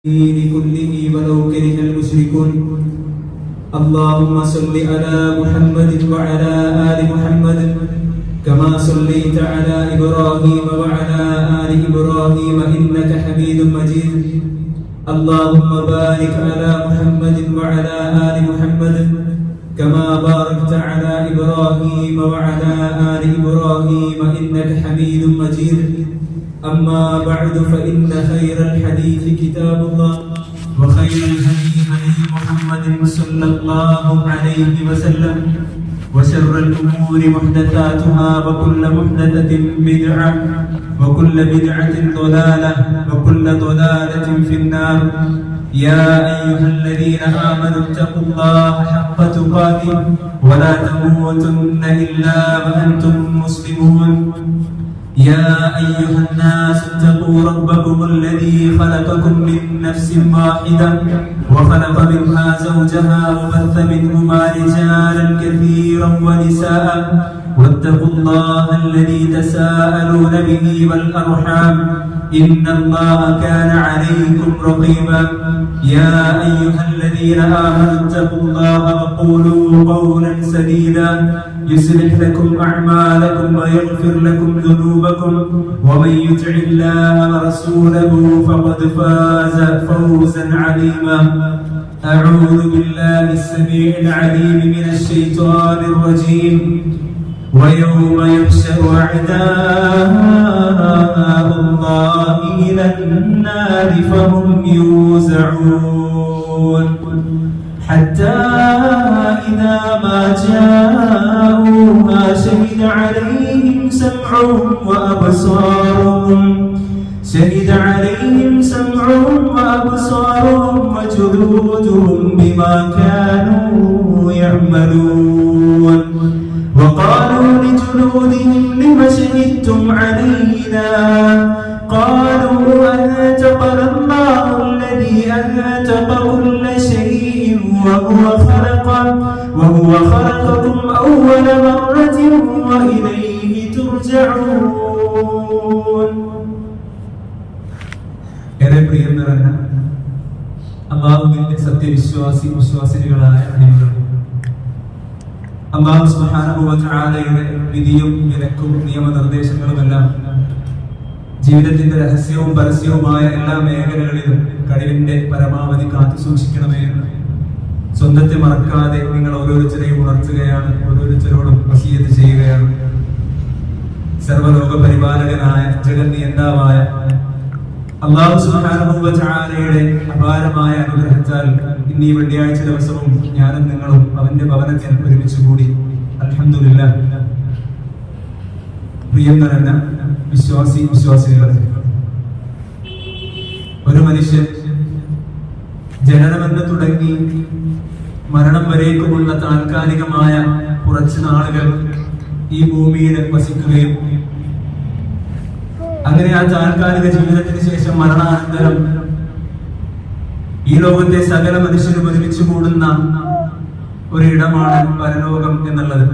كله ولو كره المشركون. اللهم صل على محمد وعلى آل محمد كما صليت على إبراهيم وعلى آل إبراهيم إنك حميد مجيد. اللهم بارك على محمد وعلى آل محمد كما باركت على إبراهيم وعلى آل إبراهيم إنك حميد مجيد. أما بعد فإن خير الحديث كتاب الله وخير الهدي هدي محمد صلى الله عليه وسلم وشر الأمور محدثاتها وكل محدثة بدعة وكل بدعة ضلالة وكل ضلالة في النار. يا أيها الذين آمنوا اتقوا الله حق تقاته ولا تموتن إلا وأنتم مسلمون. يا أيها الناس اتقوا ربكم الذي خلقكم من نفس واحدة وخلق منها زوجها وبث منهما رجالا كثيرا ونساء واتقوا الله الذي تساءلون به والأرحام إن الله كان عليكم رقيبا. يا أيها الذين آمنوا اتقوا الله وقولوا قولا سديدا يصلح لكم أعمالكم ويغفر لكم ذنوبكم ومن يطع الله ورسوله فقد فاز فوزا عظيما. أعوذ بالله السميع العليم من الشيطان الرجيم. ويوم يحشر أعداء الله إلى النار فهم يوزعون حتى إذا ما جاءوها شهد عليهم سمعهم وأبصارهم وجلودهم بما كانوا يعملون. وقالوا لجلودهم لم شهدتم علينا قالوا أنطقنا الله الذي أنطق كل شيء وهو خلقكم أول مرة وإليه ترجعون. ഏറെ പ്രിയം നിറഞ്ഞ അല്ലാഹുവിന്റെ വിശ്വാസിനികളായ നിങ്ങൾ, അല്ലാഹു സുബ്ഹാനഹു വ തആലയുടെ വിധിയും വിലക്കും നിയമനിർദ്ദേശങ്ങളുമെല്ലാം ജീവിതത്തിന്റെ രഹസ്യവും പരസ്യവുമായ എല്ലാ മേഖലകളിലും കഴിവിന്റെ പരമാവധി കാത്തു സൂക്ഷിക്കണമേ എന്ന് സ്വന്തത്തെ മറക്കാതെ നിങ്ങൾ ഓരോരുത്തരെയും ഉണർത്തുകയാണ്, ഓരോരുത്തരോടും വസിയത്ത് ചെയ്യുകയാണ്. സർവ്വലോക പരിപാലകനായ ജഗന്നിയന്താവായ അല്ലാഹു സുബ്ഹാനഹു വ തആലയുടെ അപാരമായ അനുഗ്രഹത്താൽ ഇന്നീ വെള്ളിയാഴ്ച ദിവസവും ഞാനും നിങ്ങളും അവന്റെ ഭവനത്തിൽ ഒരുമിച്ച് കൂടി. അൽഹംദുലില്ലാഹ്. പ്രിയം നിറഞ്ഞ വിശ്വാസികളെ, ഒരു മനുഷ്യൻ ജനനമെന്ന് തുടങ്ങി മരണം വരേക്കുമുള്ള താൽക്കാലികമായ കുറച്ച് നാളുകൾ ഈ ഭൂമിയിൽ വസിക്കുകയും അങ്ങനെ ആ താൽക്കാലിക ജീവിതത്തിന് ശേഷം മരണാനന്തരം ഈ ലോകത്തെ സകല മനുഷ്യരും ഒരുമിച്ച് കൂടുന്ന ഒരിടമാണ് പരലോകം എന്നുള്ളത്.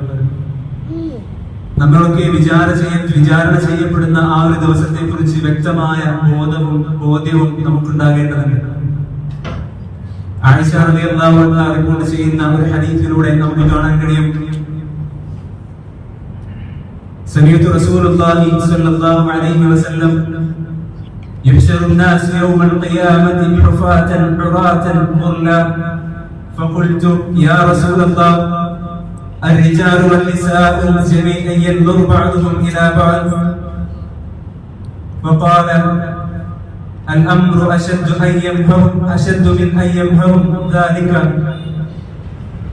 നമ്മളൊക്കെ വിചാരണ ചെയ്യപ്പെടുന്ന ആ ഒരു ദിവസത്തെ കുറിച്ച് വ്യക്തമായ ബോധ്യവും നമുക്കുണ്ടാകേണ്ടതുണ്ട്. ആയിഷ റളിയല്ലാഹു അൻഹ റിപ്പോർട്ട് ചെയ്യുന്ന ഒരു ഹദീസിലൂടെ നമുക്ക് കാണാൻ കഴിയും. سمعت رسول الله صلى الله عليه وسلم يحشر الناس يوم القيامة حفاة عراة غرلا فقلت يا رسول الله الرجال والنساء جميعا ينظر بعضهم إلى بعض فقال الأمر أشد من أن يمهم ذلك.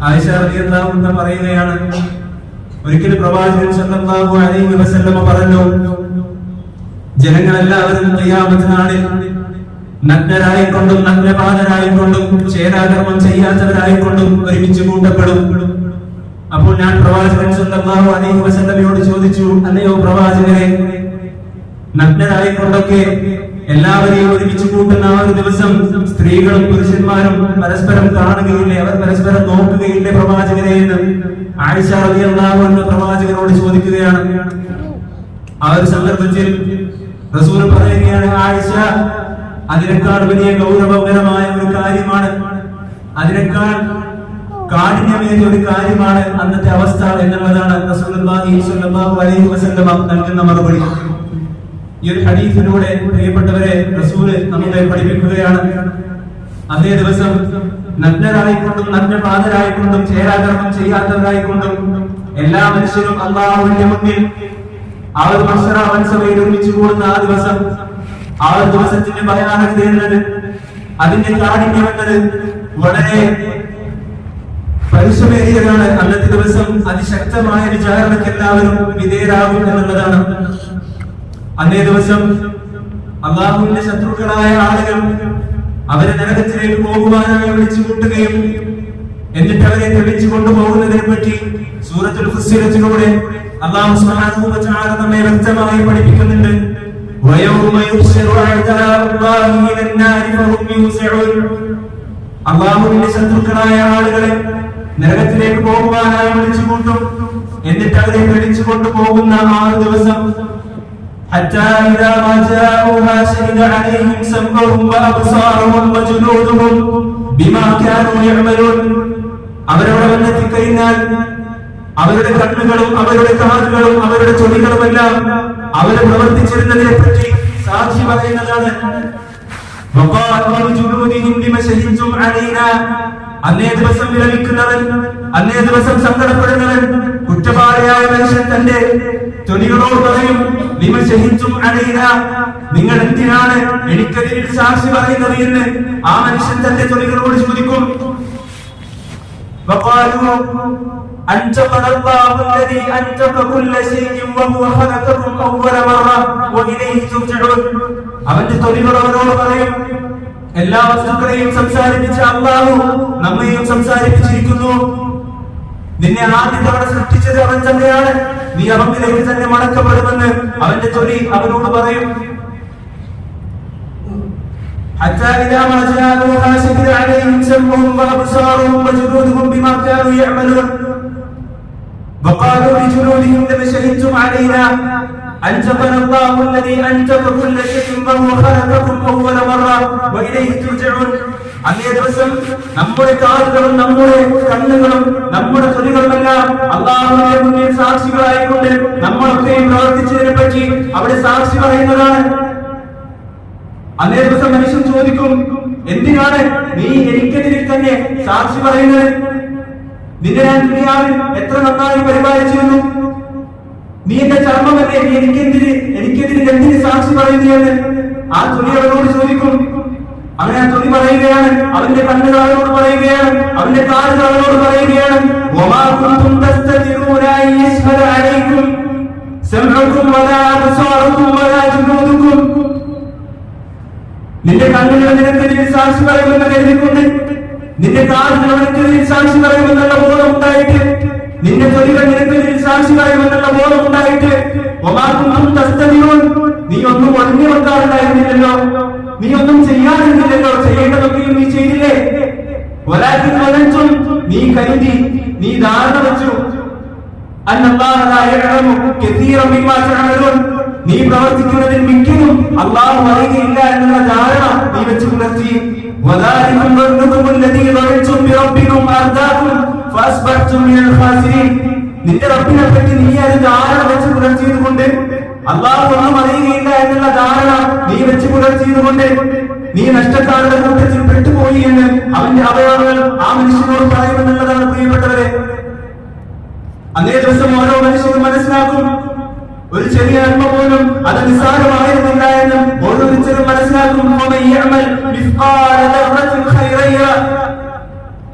ആയിഷ റളിയല്ലാഹു അൻഹ പറയുകയാണ്, ഒരിക്കൽ പ്രവാചകൻ സല്ലല്ലാഹു അലൈഹി വസല്ലമ പറഞ്ഞു, ജനങ്ങളെല്ലാവരും ഖിയാമത്ത് നാളിൽ നഗ്നരായിക്കൊണ്ടും നഗ്നപാതരായിക്കൊണ്ടും ചേരാകർമ്മം ചെയ്യാത്തവരായിക്കൊണ്ടും ഒരുമിച്ച് കൂട്ടപ്പെടും. അപ്പോൾ ഞാൻ പ്രവാചകൻ സല്ലല്ലാഹു അലൈഹി വസല്ലമയോട് ചോദിച്ചു, അല്ലയോ പ്രവാചകരെ, നഗ്നരായിക്കൊണ്ടൊക്കെ എല്ലാവരെയും ഒരുമിച്ച് കൂട്ടുന്ന ആ ഒരു ദിവസം സ്ത്രീകളും പുരുഷന്മാരും പരസ്പരം കാണുകയില്ലേ, അവർ പരസ്പരം നോക്കുകയില്ലേ പ്രവാചകരെ എന്ന് ആയിഷ റളിയല്ലാഹു അൻഹ പ്രവാചകനോട് ചോദിക്കുകയാണ്. ആ ഒരു സന്ദർഭത്തിൽ റസൂൽ പറയുകയാണ്, ആയിഷ അതിനേക്കാൾ വലിയ ഗൗരവം അതിനേക്കാൾ കാഠിന്യമേറിയ ഒരു കാര്യമാണ് അന്നത്തെ അവസ്ഥ എന്നുള്ളതാണ് റസൂലുള്ളാഹി സ്വല്ലല്ലാഹു അലൈഹി വസല്ലം നൽകുന്ന മറുപടി. ഈ ഒരു ഹദീസിലൂടെ പ്രിയപ്പെട്ടവരെ റസൂല് നമ്മളെ പഠിപ്പിക്കുകയാണ്, അതേ ദിവസം നഗ്നരായിക്കൊണ്ടും നഗ്നപാതരായിക്കൊണ്ടും ചേരാകർമ്മം ചെയ്യാത്തവരായിക്കൊണ്ടും എല്ലാ മനുഷ്യരും അല്ലാഹുവിന്റെ മുന്നിൽ ആ ഒരു മഹ്ശറ വൻസഭയിൽ ഒരുമിച്ച് കൂടുന്ന ആ ദിവസം, ആ ഒരു ദിവസത്തിന്റെ ഭയാനകത എന്നത്, അതിന്റെ കാഠിന്യം എന്നത് വളരെ പരിശ്രമേറിയതാണ്. അന്നത്തെ ദിവസം അതിശക്തമായ വിചാരണയ്ക്ക് എല്ലാവരും വിധേയരാകും എന്നുള്ളതാണ്. അന്നേ ദിവസം അല്ലാഹുവിന്റെ ശത്രുക്കളായ ആളുകൾ അവരെ നരകത്തിലേക്ക് പോകുവാനായി വിളിച്ചു കൂട്ടുകയും എന്നിട്ട് അവരെ തെളിച്ചു കൊണ്ടുപോകുന്നതിനെ പറ്റി സൂറത്തുൽ ഫുസ്സിലത്തിലൂടെ അല്ലാഹു സുബ്ഹാനഹു വ തആല നമ്മെ വ്യക്തമായി പഠിപ്പിക്കുന്നുണ്ട്. വയൗമ യുഹ്ശറു അഅദാഉല്ലാഹി ഇലൻ നാരി ഫഹും യൂസഊൻ. അല്ലാഹുവിന്റെ ശത്രുക്കളായ ആളുകളെ നരകത്തിലേക്ക് പോകുവാനായി വിളിച്ചു കൂട്ടും, എന്നിട്ട് അവരെ തെളിച്ചു കൊണ്ടുപോകുന്ന ആ ദിവസം حتى إذا ما جاءوها شهد عليهم سمعهم وأبصارهم وجلودهم بما كانوا يعملون. അവരവിടെ വന്നെത്തിക്കഴിഞ്ഞാൽ അവരുടെ കണ്ണുകളും അവരുടെ കാതുകളും അവരുടെ ചെവികളുമെല്ലാം അവർ പ്രവർത്തിച്ചിരുന്നതിനെ പറ്റി സാക്ഷി പറയുന്നതാണ്. അന്നേ ദിവസം വിലപിക്കുന്നവൻ, അന്നേ ദിവസം സങ്കടപ്പെടുന്നവൻ, കുറ്റവാളിയായ മനുഷ്യൻ തന്റെ തൊലികളോട് പറയും, ലിമ ശഹിദും അലൈനാ, നിങ്ങൾ എന്തിനാണ് എനിക്കെതിരെ സാക്ഷി പറയുന്നത് എന്ന് ആ മനുഷ്യൻ തന്റെ തൊലികളോട് ചോദിക്കും. وقالوا أنطقنا الله الذي أنطق كل شيء وهو خلقكم أول مرة وإليه ترجعون. അവന്റെ തൊലികൾ അവരോട് പറയും, എല്ലാ വസ്തുക്കളെയും സംസാരിപ്പിച്ച അല്ലാഹു നമ്മെയും സംസാരിപ്പിച്ചിരിക്കുന്നു. നിന്നെ ആദ്യ തവണ സൃഷ്ടിച്ചത് അവൻ തന്നെയാണ്, നീ അവനിലേക്ക് തന്നെ മടക്കപ്പെടുമെന്ന് അവന്റെ തൊലി അവനോട് പറയും. حتى إذا ما جاءوها شهد عليهم سمعهم وأبصارهم وجلودهم بما كانوا يعملون. وقالوا لجلودهم لم شهدتم علينا أنطقنا الله الذي أنطق كل شيء وهو خلقكم أول مرة وإليه ترجعون. അന്നേ ദിവസം നമ്മുടെ കാതുകളും നമ്മുടെ കണ്ണുകളും നമ്മുടെ തൊലികളുമെല്ലാം അല്ലാഹുവിന്റെ മുന്നിൽ സാക്ഷികളായിക്കൊണ്ട് നമ്മളൊക്കെ പ്രവർത്തിച്ചതിനെ പറ്റി അവിടെ സാക്ഷി പറയുന്നതാണ്. അന്നേ ദിവസം മനുഷ്യൻ ചോദിക്കും, എന്തിനാണ് നീ എനിക്കെതിരെ തന്നെ സാക്ഷി പറയുന്നത്? നിന്നെ ഞാൻ ദുനിയാവിൽ എത്ര നന്നായി പരിപാലിച്ചിരുന്നു, നീ എന്റെ ചർമ്മമല്ലേ, നീ എനിക്കെതിരെ എന്തിന് സാക്ഷി പറയുന്നു എന്ന് ആ തൊലി അവനോട് ചോദിക്കും. അങ്ങനെ ആ തൊലി പറയുകയാണ്, അവന്റെ കണ്ണുകൾ അവനോട് പറയുകയാണ്, അവന്റെ കാലുകൾ അവനോട് പറയുകയാണ്, വമാ കുൻതും തസ്തതിറൂന യശ്ഹദ അലൈക്കും സമഉകും വലാ അബ്സാറുകും വലാ ജുലൂദുകും. നിന്റെ കണ്ണുകൾ നിനക്കെതിരെ സാക്ഷി പറയുമെന്ന് കരുതിക്കൊണ്ട്, നിന്റെ കാലുകൾ നിനക്കെതിരെ സാക്ഷി പറയുമെന്നുള്ള ബോധം ഉണ്ടായിട്ട്, നിന്റെ തൊലികൾ നിനക്കെതിരെ സാക്ഷി പറയുമെന്നുള്ള ബോധം ഉണ്ടായിട്ട്, നീ ഒന്നും ഒഴിഞ്ഞു വെക്കാറുണ്ടായിരുന്നില്ലല്ലോ, നീ ഒന്നും ചെയ്യാറുന്നില്ലല്ലോ, ചെയ്യേണ്ടതൊക്കെയും നീ ചെയ്തില്ലേ? ഒരാൾക്കും വലച്ചും നീ കരുതി, നീ ധാരണ വെച്ചു, നീ പ്രവർത്തിക്കുന്നതിൽ മിക്കതും അല്ലാഹു അറിയുകയില്ല എന്നുള്ള ധാരണ നീ വെച്ച് പുലർത്തി. നിന്റെ റബ്ബിനെ പറ്റി നീ അത് ധാരണ വെച്ച് പുലർത്തിയത് കൊണ്ട്, അല്ലാഹു ഒന്നും അറിയുകയില്ല എന്നുള്ള ധാരണ നീ വെച്ച് പുലർത്തിയത് കൊണ്ട് നീ നഷ്ടക്കാരുടെ കൂട്ടത്തിൽ പെട്ടുപോയി എന്ന് അവന്റെ അവയവങ്ങൾ ആ മനുഷ്യനോട് പറയുമെന്നുള്ളതാണ് പ്രിയപ്പെട്ടവരെ. അന്നേ ദിവസം ഓരോ മനുഷ്യനും മനസ്സിലാക്കും, ഒരു ചെറിയ നന്മ പോലും അത് നിസ്സാരമായിരുന്നില്ല എന്ന് ഓരോരുത്തരും മനസ്സിലാക്കും.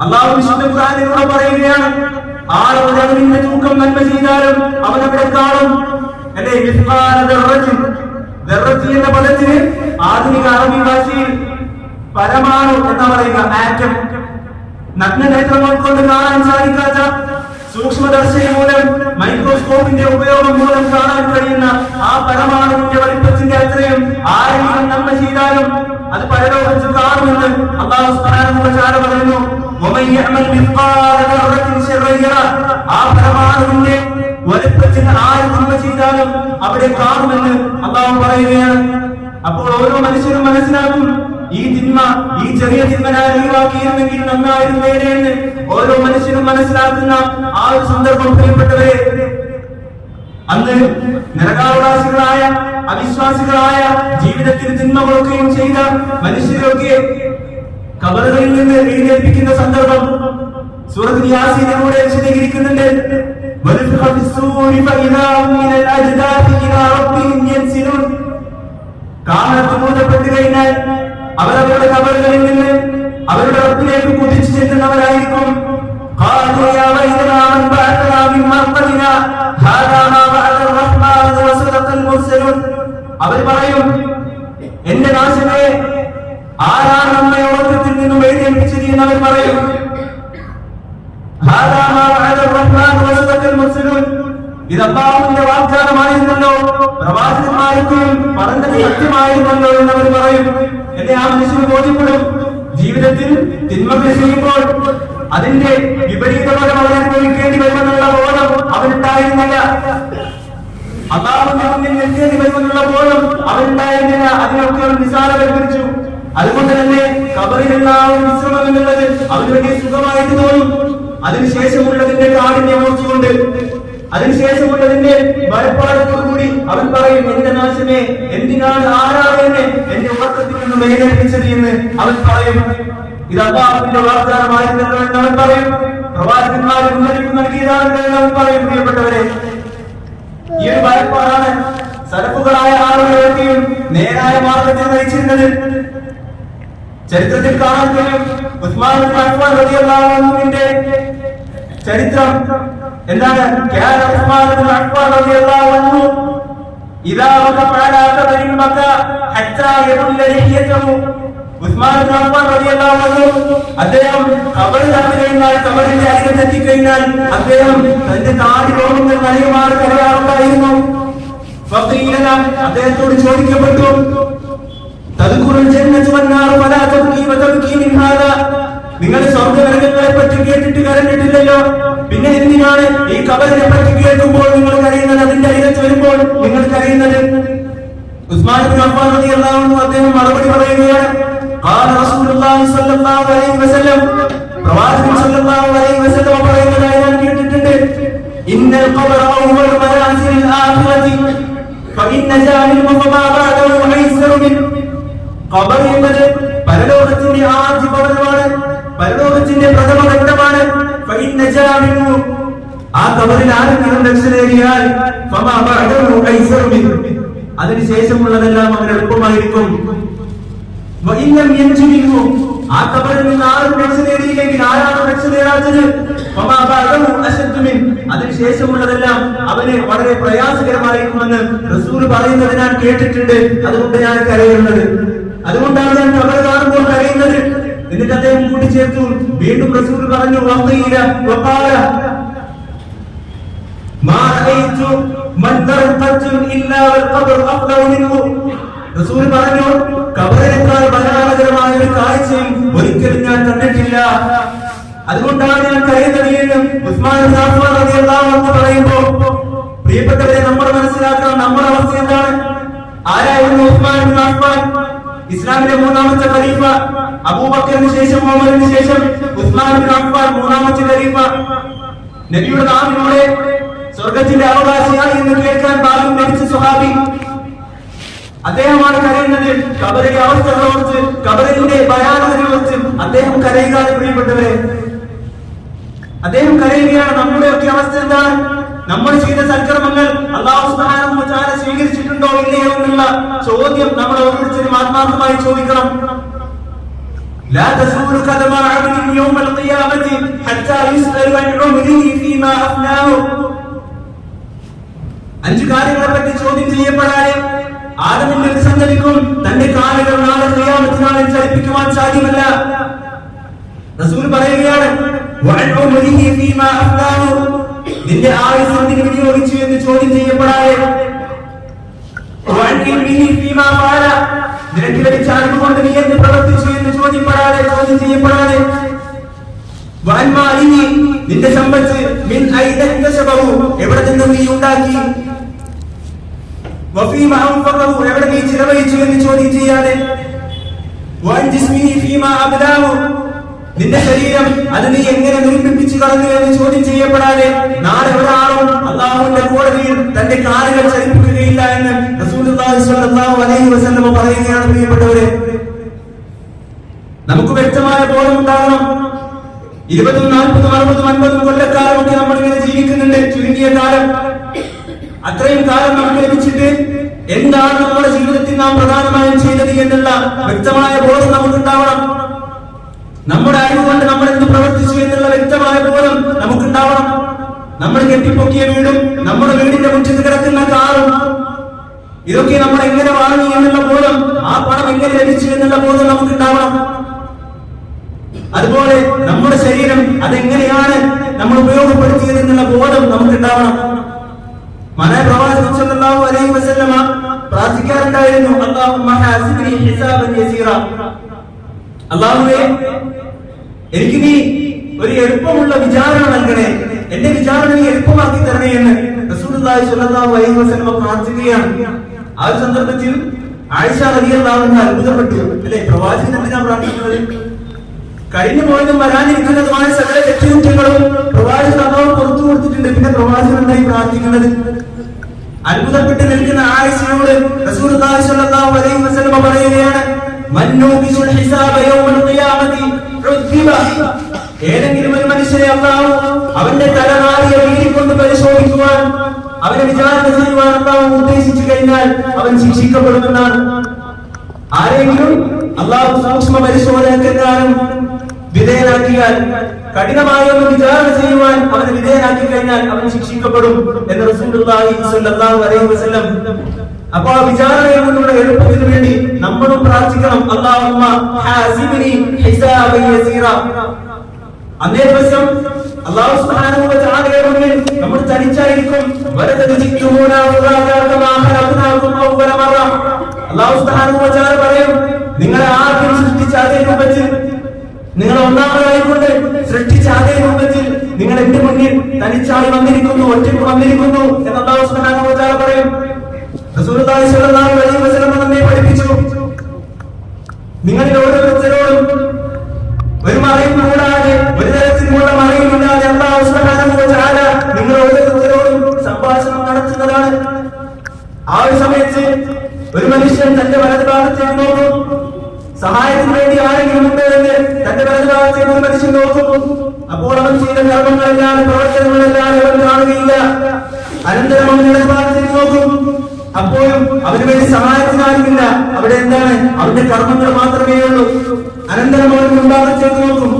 അല്ലാഹു വിശുദ്ധ ഖുർആനിലൂടെ പറയുകയാണ്, ആളുകളുടെ അവന്റെ തൂക്കം നന്മ ചെയ്താലും അവനവിടെ കാണും. അല്ലെ, എന്ന പദത്തിന് ആധുനിക അറബി ഭാഷയിൽ പരമാണു എന്നാ പറയുക, ആറ്റം. നഗ്നനേത്രങ്ങൾ കൊണ്ട് കാണാൻ സാധിക്കാത്ത, സൂക്ഷ്മദർശിനി മൂലം മൈക്രോസ്കോപ്പിന്റെ ഉപയോഗം മൂലം കാണാൻ കഴിയുന്ന ആ പരമാണുവിന്റെ വലിപ്പത്തിന്റെ അത്രയും ആരെങ്കിലും നന്മ ചെയ്താലും അത് പരലോകത്ത് കാണുമെന്ന് അല്ലാഹു സുബ്ഹാനഹു വ തആല പറയുന്നു. ആ പരമാണുവിന്റെ വലിപ്പത്തിൽ ആര് നന്മ ചെയ്താലും അവിടെ കാണുമെന്ന് അല്ലാഹു പറയുകയാണ്. അപ്പോൾ ഓരോ മനുഷ്യരും മനസ്സിലാക്കും, ഈ തിന്മ, ഈ ചെറിയ തിന്മ ഞാൻ ഒഴിവാക്കിയിരുന്നെങ്കിൽ നന്നായിരുന്നേനെ എന്ന് ഓരോ മനുഷ്യനും മനസ്സിലാക്കുന്ന ആ ഒരു സന്ദർഭം പ്രിയപ്പെട്ടവരെ, അന്ന് നരകാവകാശികളായ അവിശ്വാസികളായ ജീവിതത്തിൽ തിന്മകളൊക്കെയും ചെയ്ത മനുഷ്യരൊക്കെ ഖബറുകളിൽ നിന്ന് എഴുന്നേൽപ്പിക്കുന്ന സന്ദർഭം സൂറത്ത് യാസീനിലൂടെ വിശദീകരിക്കുന്നുണ്ട്. കാഹളത്ത് മൂടപ്പെട്ടു കഴിഞ്ഞാൽ അവരവരുടെ ഖബറുകളിൽ നിന്ന് അവരുടെ റബ്ബിലേക്ക് കുതിച്ചു ചെല്ലുന്നവരായിരിക്കും. അവർ പറയും, എന്റെ നാശമേ, ആരാണ് നമ്മെ ഉറക്കത്തിൽ നിന്നും എഴുന്നേൽപ്പിച്ചത് എന്നവർ പറയും. ഇത് അല്ലാഹുവിന്റെ വാഗ്ദാനമായിരുന്നല്ലോ, പ്രവാചകന്മാർക്കും പറഞ്ഞത് സത്യമായിരുന്നല്ലോ എന്നവർ പറയും. എന്നെ ആ മനുഷ്യന് ബോധ്യപ്പെടും, ജീവിതത്തിൽ തിന്മകൾ ചെയ്യുമ്പോൾ അതിന്റെ വിപരീതഫലം അവൻ അനുഭവിക്കേണ്ടി വരുമെന്നുള്ള ബോധം അവനുണ്ടായിരുന്നില്ല. അല്ലാഹുവിന്റെ മുന്നിൽ നിൽക്കേണ്ടി വരുമെന്നുള്ള ബോധം അവനുണ്ടായിരുന്നില്ല. അതിനൊക്കെ അവൻ നിസാരവൽക്കരിച്ചു. അതുകൊണ്ട് തന്നെ ഖബറിലുള്ള ആ ഒരു വിശ്രമം എന്നുള്ളത് അവന് വലിയ സുഖമായിട്ട് തോന്നും. അതിനുശേഷമുള്ളതിന്റെ കാഠിന്യം ഓർത്തുകൊണ്ട്, അതിനുശേഷമുള്ളതിന്റെ ഭയപ്പാടത്തോടുകൂടി അവൻ പറയും, എന്റെ നാശമേ, എന്തിനാണ്, ആരാണ് എന്നെ എന്റെ ഉറക്കത്തിൽ നിന്നും എഴുന്നേൽപ്പിച്ചത് എന്ന് അവൻ പറയും. ഇത് അല്ലാഹുവിന്റെ വാഗ്ദാനമായിരുന്നല്ലോ എന്ന് അവൻ പറയും. പ്രവാചകന്മാരെ മുന്നറിയിപ്പ് നൽകിയതാണല്ലോ എന്ന് അവൻ പറയും. പ്രിയപ്പെട്ടവരെ, ഈ ഒരു ഭയപ്പാടാണ് സലഫുകളായ ആളുകളെയും നേരായ മാർഗത്തിൽ നയിച്ചിരുന്നത്. ചരിത്രത്തിൽ കാണാൻ കഴിയും, ഉസ്മാൻ ഇബ്നു അഫ്ഫാൻ റളിയല്ലാഹു അൻഹുവിന്റെ ചരിത്രം എന്താണ്? കാന ഉസ്മാൻ ഇബ്നു അഫ്ഫാൻ റളിയല്ലാഹു അൻഹു ഇദാ വഖഫ അലാ ഖബരിൻ ബക ഹത്താ യബുല്ല ലഹിയതഹു. ഉസ്മാൻ ഇബ്നു അഫ്ഫാൻ റളിയല്ലാഹു അൻഹു അദ്ദേഹം ഖബറിൽ കഴിഞ്ഞാൽ, ഖബറിന്റെ അരികത്ത് എത്തിക്കഴിഞ്ഞാൽ അദ്ദേഹം തന്റെ താടി രോമങ്ങൾ നനയുമാറ് കരയാറുണ്ടായിരുന്നു. ഫഖീല, അദ്ദേഹത്തോട് ചോദിക്കപ്പെട്ടു, നിങ്ങൾ സ്വർഗ്ഗനരകങ്ങളെ പറ്റി കേട്ടിട്ട് കരഞ്ഞിട്ടില്ലല്ലോ, പിന്നെ എന്തിനാണ് ഈ ഖബറിനെ പറ്റി കേൾക്കുമ്പോൾ നിങ്ങൾ കരയുന്നത്, അതിന്റെ അരികത്ത് വരുമ്പോൾ നിങ്ങൾ കരയുന്നത്? ഉസ്മാൻ ഇബ്നു അഫ്ഫാൻ റളിയല്ലാഹു അൻഹു അദ്ദേഹം മറുപടി പറയുകയാണ്, ഖാല റസൂലുള്ളാഹി സ്വല്ലല്ലാഹു അലൈഹി വസല്ലം, പ്രവാചകൻ സ്വല്ലല്ലാഹു അലൈഹി വസല്ലം പറയുന്നതായി ഞാൻ കേട്ടിട്ടുണ്ട്, ഇന്നൽ ഖബറ അവ്വലു മനാസിലിൽ ആഖിറതി ഫഇന്ന ജാമിൽ ഫമാ ബഅദഹു ഐസറു മിൻ. ഖബർ എന്നത് പരലോകത്തിന്റെ ആദ്യ ഭവനമാണ്, പരലോകത്തിന്റെ പ്രഥമ ഘട്ടമാണ്. ഫഇന്ന ജാമിൽ, ആ ഖബറിൽ ആരെങ്കിലും രക്ഷ നേടിയാൽ ഫമാ ബഅദഹു ഐസറു മിൻ, അതിനുശേഷമുള്ളതെല്ലാം അവന് എളുപ്പമായിരിക്കും. വഇല്ലം യൻജുമിഹു, ആ ഖബറിൽ നിന്ന് ആരും രക്ഷ നേടിയില്ലെങ്കിൽ, ആരാണ് രക്ഷ നേടാത്തത്? ഫമാ ബഅദഹു അശദ്ദു മിൻ, അതിനുശേഷമുള്ളതെല്ലാം അവന് വളരെ പ്രയാസകരമായിരിക്കുമെന്ന് റസൂൽ പറയുന്നത് ഞാൻ കേട്ടിട്ടുണ്ട്. അതുകൊണ്ട് ഞാൻ കരയുന്നത്, അതുകൊണ്ടാണ് ഞാൻ ഖബർ കാണുമ്പോൾ കരയുന്നത്. എന്നിട്ട് അദ്ദേഹം കൂട്ടിച്ചേർത്തു, വീണ്ടും റസൂൽ പറഞ്ഞു, വഖീല വഖാല മാ റഅയ്തു മൻദറൻ ഖത്തു ഇല്ലാ വൽ ഖബർ അഫ്ദലു മിൻഹു. റസൂൽ പറഞ്ഞു, ഖബറിനേക്കാൾ ഭയാനകരമായ ഒരു കാഴ്ചയും ഒരിക്കലും ഞാൻ കണ്ടിട്ടില്ല, അതുകൊണ്ടാണ് ഞാൻ കരയുന്നത് എന്ന് ഉസ്മാൻ ഇബ്നു അഫ്ഫാൻ റളിയല്ലാഹു അൻഹു പറയുമ്പോൾ, പ്രിയപ്പെട്ടവരെ, നമ്മൾ മനസ്സിലാക്കണം നമ്മുടെ അവസ്ഥ എന്താണ്. ആരായിരുന്നു ഉസ്മാൻ ഇബ്നു അഫ്ഫാൻ? ഇസ്ലാമിലെ മൂന്നാമത്തെ ഖലീഫ. അബൂബക്കറിന് ശേഷം, ഉമറിന് ശേഷം ഉസ്മാൻ ഇബ്നു അഫ്ഫാൻ മൂന്നാമത്തെ ഖലീഫ. നബിയുടെ നാവിലൂടെ സ്വർഗ്ഗത്തിന്റെ അവകാശിയായി എന്ന് കേൾക്കാൻ ഭാഗ്യം ലഭിച്ച സ്വഹാബി. അദ്ദേഹമാണ് കരയുന്നത്. ഖബറിന്റെ അവസ്ഥകളെ കുറിച്ച്, ഖബറിന്റെ ഭയാനകതയെ കുറിച്ച് അദ്ദേഹം കരയുകയാണ്. പ്രിയപ്പെട്ടവരെ, അദ്ദേഹം കരയുകയാണ്. നമ്മുടെയൊക്കെ അവസ്ഥ എന്താണ്? നമ്മൾ ചെയ്ത സൽക്കർമ്മങ്ങൾ അല്ലാഹു സുബ്ഹാനഹു വ തആല സ്വീകരിച്ചിട്ടുണ്ടോ ഇല്ലയോ എന്നുള്ള ചോദ്യം നമ്മൾ ഓരോരുത്തരും ആത്മാർത്ഥമായി ചോദിക്കണം. ലാ തസൂലു ഖദമ അബ്ദിൻ യൗമൽ ഖിയാമത്തി ഹത്താ യുസ്അലു അൻ ഉംരിഹി ഫീമാ അഫ്നാഹു. അഞ്ച് കാര്യങ്ങളെ പറ്റി ചോദ്യം ചെയ്യപ്പെടാതെ ആദമിന്റെ ഒരു സന്തതിക്കും തന്റെ കാലുകൾ നാളെ ഖിയാമത്തിനാളിൽ ചലിപ്പിക്കുവാൻ സാധ്യമല്ല. റസൂൽ പറയുകയാണ്, വഅൻ ഉംരിഹി ഫീമാ അഫ്നാഹു, നിന്റെ ആയുസ് എന്തിനു വിനിയോഗിച്ചു എന്ന് ചോദ്യം ചെയ്യപ്പെടാതെ, വഅൻ ഇൽമിഹി ഫീമാ ഫഅല, നിനക്ക് ലഭിച്ച അറിവ് കൊണ്ട് നീ എന്ത് പ്രവർത്തിച്ചു എന്ന് ചോദ്യം ചെയ്യപ്പെടാതെ, വഅൻ മാലിഹി, നിന്റെ സമ്പത്ത്, മിൻ ഐന ഇക്തസബഹു, എവിടെ നിന്ന് നീ ഉണ്ടാക്കി, വഫീമാ അൻഫഖഹു, എവിടെ നീ ചിലവഴിച്ചു എന്ന് ചോദ്യം ചെയ്യാതെ, വൻ ജിസ്മിഹി ഫീമാ അബ്ലാഹു, നിന്റെ ശരീരം അത് നീ എങ്ങനെ നിർമ്മിപ്പിച്ചു കളഞ്ഞു എന്ന് ചോദ്യം ചെയ്യപ്പെടാതെ നാളെ ഒരാളും അള്ളാഹുവിന്റെ കോടതിയിൽ തന്റെ കാലുകൾ ചലിപ്പിക്കുകയില്ല എന്ന് റസൂലുള്ളാഹി സ്വല്ലല്ലാഹു അലൈഹി വസല്ലം പറയുകയാണ്. പ്രിയപ്പെട്ടവരെ, നമുക്ക് വ്യക്തമായ ബോധമുണ്ടാകണം. 20, 40, 60, 50 കൊല്ലക്കാലമൊക്കെ നമ്മൾ ഇങ്ങനെ ജീവിക്കുന്നുണ്ട്. ചുരുങ്ങിയ കാലം, അത്രയും കാലം നമുക്ക് ലഭിച്ചിട്ട് എന്താണ് നമ്മുടെ ജീവിതത്തിൽ നാം പ്രധാനമായും ചെയ്തത് എന്നുള്ള വ്യക്തമായ ബോധം നമുക്കുണ്ടാവണം. നമ്മുടെ അറിവ് കൊണ്ട് നമ്മൾ എന്ത് പ്രവർത്തിച്ചു എന്നുള്ള വ്യക്തമായ ബോധം നമുക്കുണ്ടാവണം. നമ്മൾ കെട്ടിപ്പൊക്കിയ വീടും നമ്മുടെ വീടിന്റെ മുറ്റത്ത് കിടക്കുന്ന കാറും ഇതൊക്കെ നമ്മൾ എങ്ങനെ വാങ്ങി എന്നുള്ള ബോധം, ആ പണം എങ്ങനെ ലഭിച്ചു എന്നുള്ള ബോധം നമുക്കുണ്ടാവണം. അതുപോലെ നമ്മുടെ ശരീരം അതെങ്ങനെയാണ് നമ്മൾ ഉപയോഗപ്പെടുത്തിയത് എന്നുള്ള ബോധം നമുക്കുണ്ടാവണം. മഹാനായ പ്രവാചകൻ സല്ലല്ലാഹു അലൈഹി വസല്ലമ പ്രാർത്ഥിക്കാറുണ്ടായിരുന്നു, അല്ലാഹുമ്മ ഹാസിബ്നി ഹിസാബൻ യസീറ, അല്ലാഹുവേ എനിക്ക് നീ ഒരു എളുപ്പമുള്ള വിചാരണ നൽകണേ, എന്റെ വിചാരണ നീ എളുപ്പമാക്കി തരണേ എന്ന് റസൂലുള്ളാഹി സ്വല്ലല്ലാഹു അലൈഹി വസല്ലമ പ്രാർത്ഥിക്കുകയാണ്. ആ ഒരു സന്ദർഭത്തിൽ ആയിഷ റളിയല്ലാഹു അൻഹ അത്ഭുതപ്പെട്ടു. അല്ലെ, പ്രവാചകൻ എന്തിനാ പ്രാർത്ഥിക്കുന്നത്? കഴിഞ്ഞു പോയതും വരാനിരിക്കുന്നതുമായ സകല തെറ്റുകുറ്റങ്ങളും പ്രവാചകൻ അല്ലാഹു പുറത്തു കൊടുത്തിട്ടുണ്ട്. പിന്നെ പ്രവാചകൻ എന്തായി പ്രാർത്ഥിക്കുന്നത്? അത്ഭുതപ്പെട്ട് നിൽക്കുന്ന ആയിഷയോട് റസൂലുള്ളാഹി സ്വല്ലല്ലാഹു അലൈഹി വസല്ലമ പറയുകയാണ്, മന്നൂബിസുൽ ഹിസാബ യൗമൽ ഖിയാമത്തി ഉദ്ദിബ, ഏതെങ്കിലും ഒരു മനുഷ്യനെ അല്ലാഹു അവന്റെ തലനാരിയെ വീരിക്കൊണ്ട് പരിശോധിക്കുവാൻ, അവനെ വിചാരണ ചെയ്യുവാൻ അല്ലാഹു ഉദ്ദേശിച്ചു കഴിഞ്ഞാൽ അവൻ ശിക്ഷിക്കപ്പെടുമെന്നാണ്. ആരെങ്കിലും അല്ലാഹു സൂക്ഷ്മ പരിശോധനക്കെങ്ങാനും വിധേയനാക്കിയാൽ, കഠിനമായ ഒന്ന് വിചാരണ ചെയ്യുവാൻ അവനെ വിധേയനാക്കി കഴിഞ്ഞാൽ അവൻ ശിക്ഷിക്കപ്പെടും എന്ന് റസൂലുള്ളാഹി സ്വല്ലല്ലാഹു അലൈഹി വസല്ലം. അപ്പോൾ ആ വിചാരണയിൽ നിന്നുള്ള എളുപ്പത്തിന് വേണ്ടി നമ്മളും പ്രാർത്ഥിക്കണം, അല്ലാഹുമ്മ ഹാസിബ്നി ഹിസാബൻ യസീറ. അന്നേ ദിവസം അല്ലാഹു സുബ്ഹാനഹു വ തആലയുടെ മുന്നിൽ നമ്മൾ തനിച്ചായിരിക്കും. വലദ ജിത്തുനാ വദാകമാ ഖലഖനാകും അവ്വല മറ, അല്ലാഹു സുബ്ഹാനഹു വ തആല പറയും, നിങ്ങളെ ആദ്യം സൃഷ്ടിച്ച അതേ രൂപത്തിൽ, നിങ്ങൾ ഒന്നാമതായിക്കൊണ്ട് സൃഷ്ടിച്ച അതേ രൂപത്തിൽ നിങ്ങൾ എന്റെ മുന്നിൽ തനിച്ചായി വന്നിരിക്കുന്നു, ഒറ്റയ്ക്ക് വന്നിരിക്കുന്നു എന്ന് അല്ലാഹു സുബ്ഹാനഹു വ തആല പറയും. റസൂലുള്ളാഹി സ്വല്ലല്ലാഹു അലൈഹി വസല്ലം നമ്മെ പഠിപ്പിച്ചു, നിങ്ങളിൽ ഓരോരുത്തരോടും ഒരു മറയും കൂടാതെ, ഒരു തരത്തിലുള്ള മറയുമില്ലാതെ അല്ലാഹു സുബ്ഹാനഹു വ തആല നിങ്ങൾ ഓരോരുത്തരോടും സംഭാഷണം നടത്തുന്നതാണ്. ആ ഒരു സമയത്ത് ഒരു മനുഷ്യൻ തന്റെ വലതുഭാഗത്തേക്ക് നോക്കും, സഹായത്തിന് വേണ്ടി ആരെങ്കിലും ഉണ്ട് എന്ന് തന്റെ വലതുഭാഗത്തേക്ക് ഒരു മനുഷ്യൻ നോക്കും. അപ്പോൾ അവൻ ചെയ്ത കർമ്മങ്ങളെല്ലാം, പ്രവർത്തനങ്ങളെല്ലാം അവൻ കാണുകയില്ല. അനന്തരം അവൻ ഇടതുഭാഗത്തേക്ക് നോക്കും, അപ്പോഴും അവന് വേണ്ടി സഹായത്തിനാരുമില്ല. അവിടെ എന്താണ്? അവന്റെ കർമ്മങ്ങൾ മാത്രമേ ഉള്ളൂ. അനന്തരം അവൻ മുൻഭാഗത്തേക്ക് നോക്കും,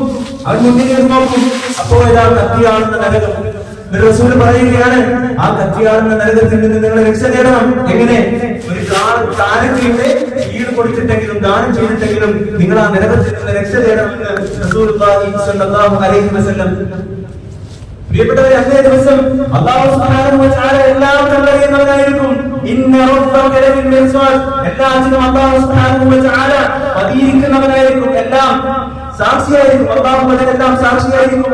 അവൻ മുന്നിലേക്ക് നോക്കും, അപ്പോൾ ഇതാ കത്തിയാളുന്ന നരകം. റസൂൽ പറയുകയാണ്, ആ കത്തിയാളുന്ന നരകത്തിൽ നിന്ന് നിങ്ങൾ രക്ഷ നേടണം. എങ്ങനെ? ഒരു കാലത്തിന്റെ ഈട് കൊടുത്തിട്ടെങ്കിലും ദാനം ചെയ്തിട്ടെങ്കിലും നിങ്ങൾ ആ നരകത്തിൽ നിന്ന് രക്ഷ നേടണമെന്ന് റസൂലുള്ളാഹി സ്വല്ലല്ലാഹു അലൈഹി വസല്ലം. പ്രിയപ്പെട്ടവരെ, അന്നേ ദിവസം അല്ലാഹു സുബ്ഹാനഹു വ തആല എല്ലാം കണ്ടറിയുന്നവനായിരിക്കും. ഇന്ന റബ്ബക ലബിൽ മിർസാദ്, എല്ലാത്തിനും അല്ലാഹു സുബ്ഹാനഹു വ തആല പതിയിരിക്കുന്നവനായിരിക്കും, എല്ലാം സാക്ഷിയായിരിക്കും. അല്ലാഹു അതിനെല്ലാം സാക്ഷിയായിരിക്കും.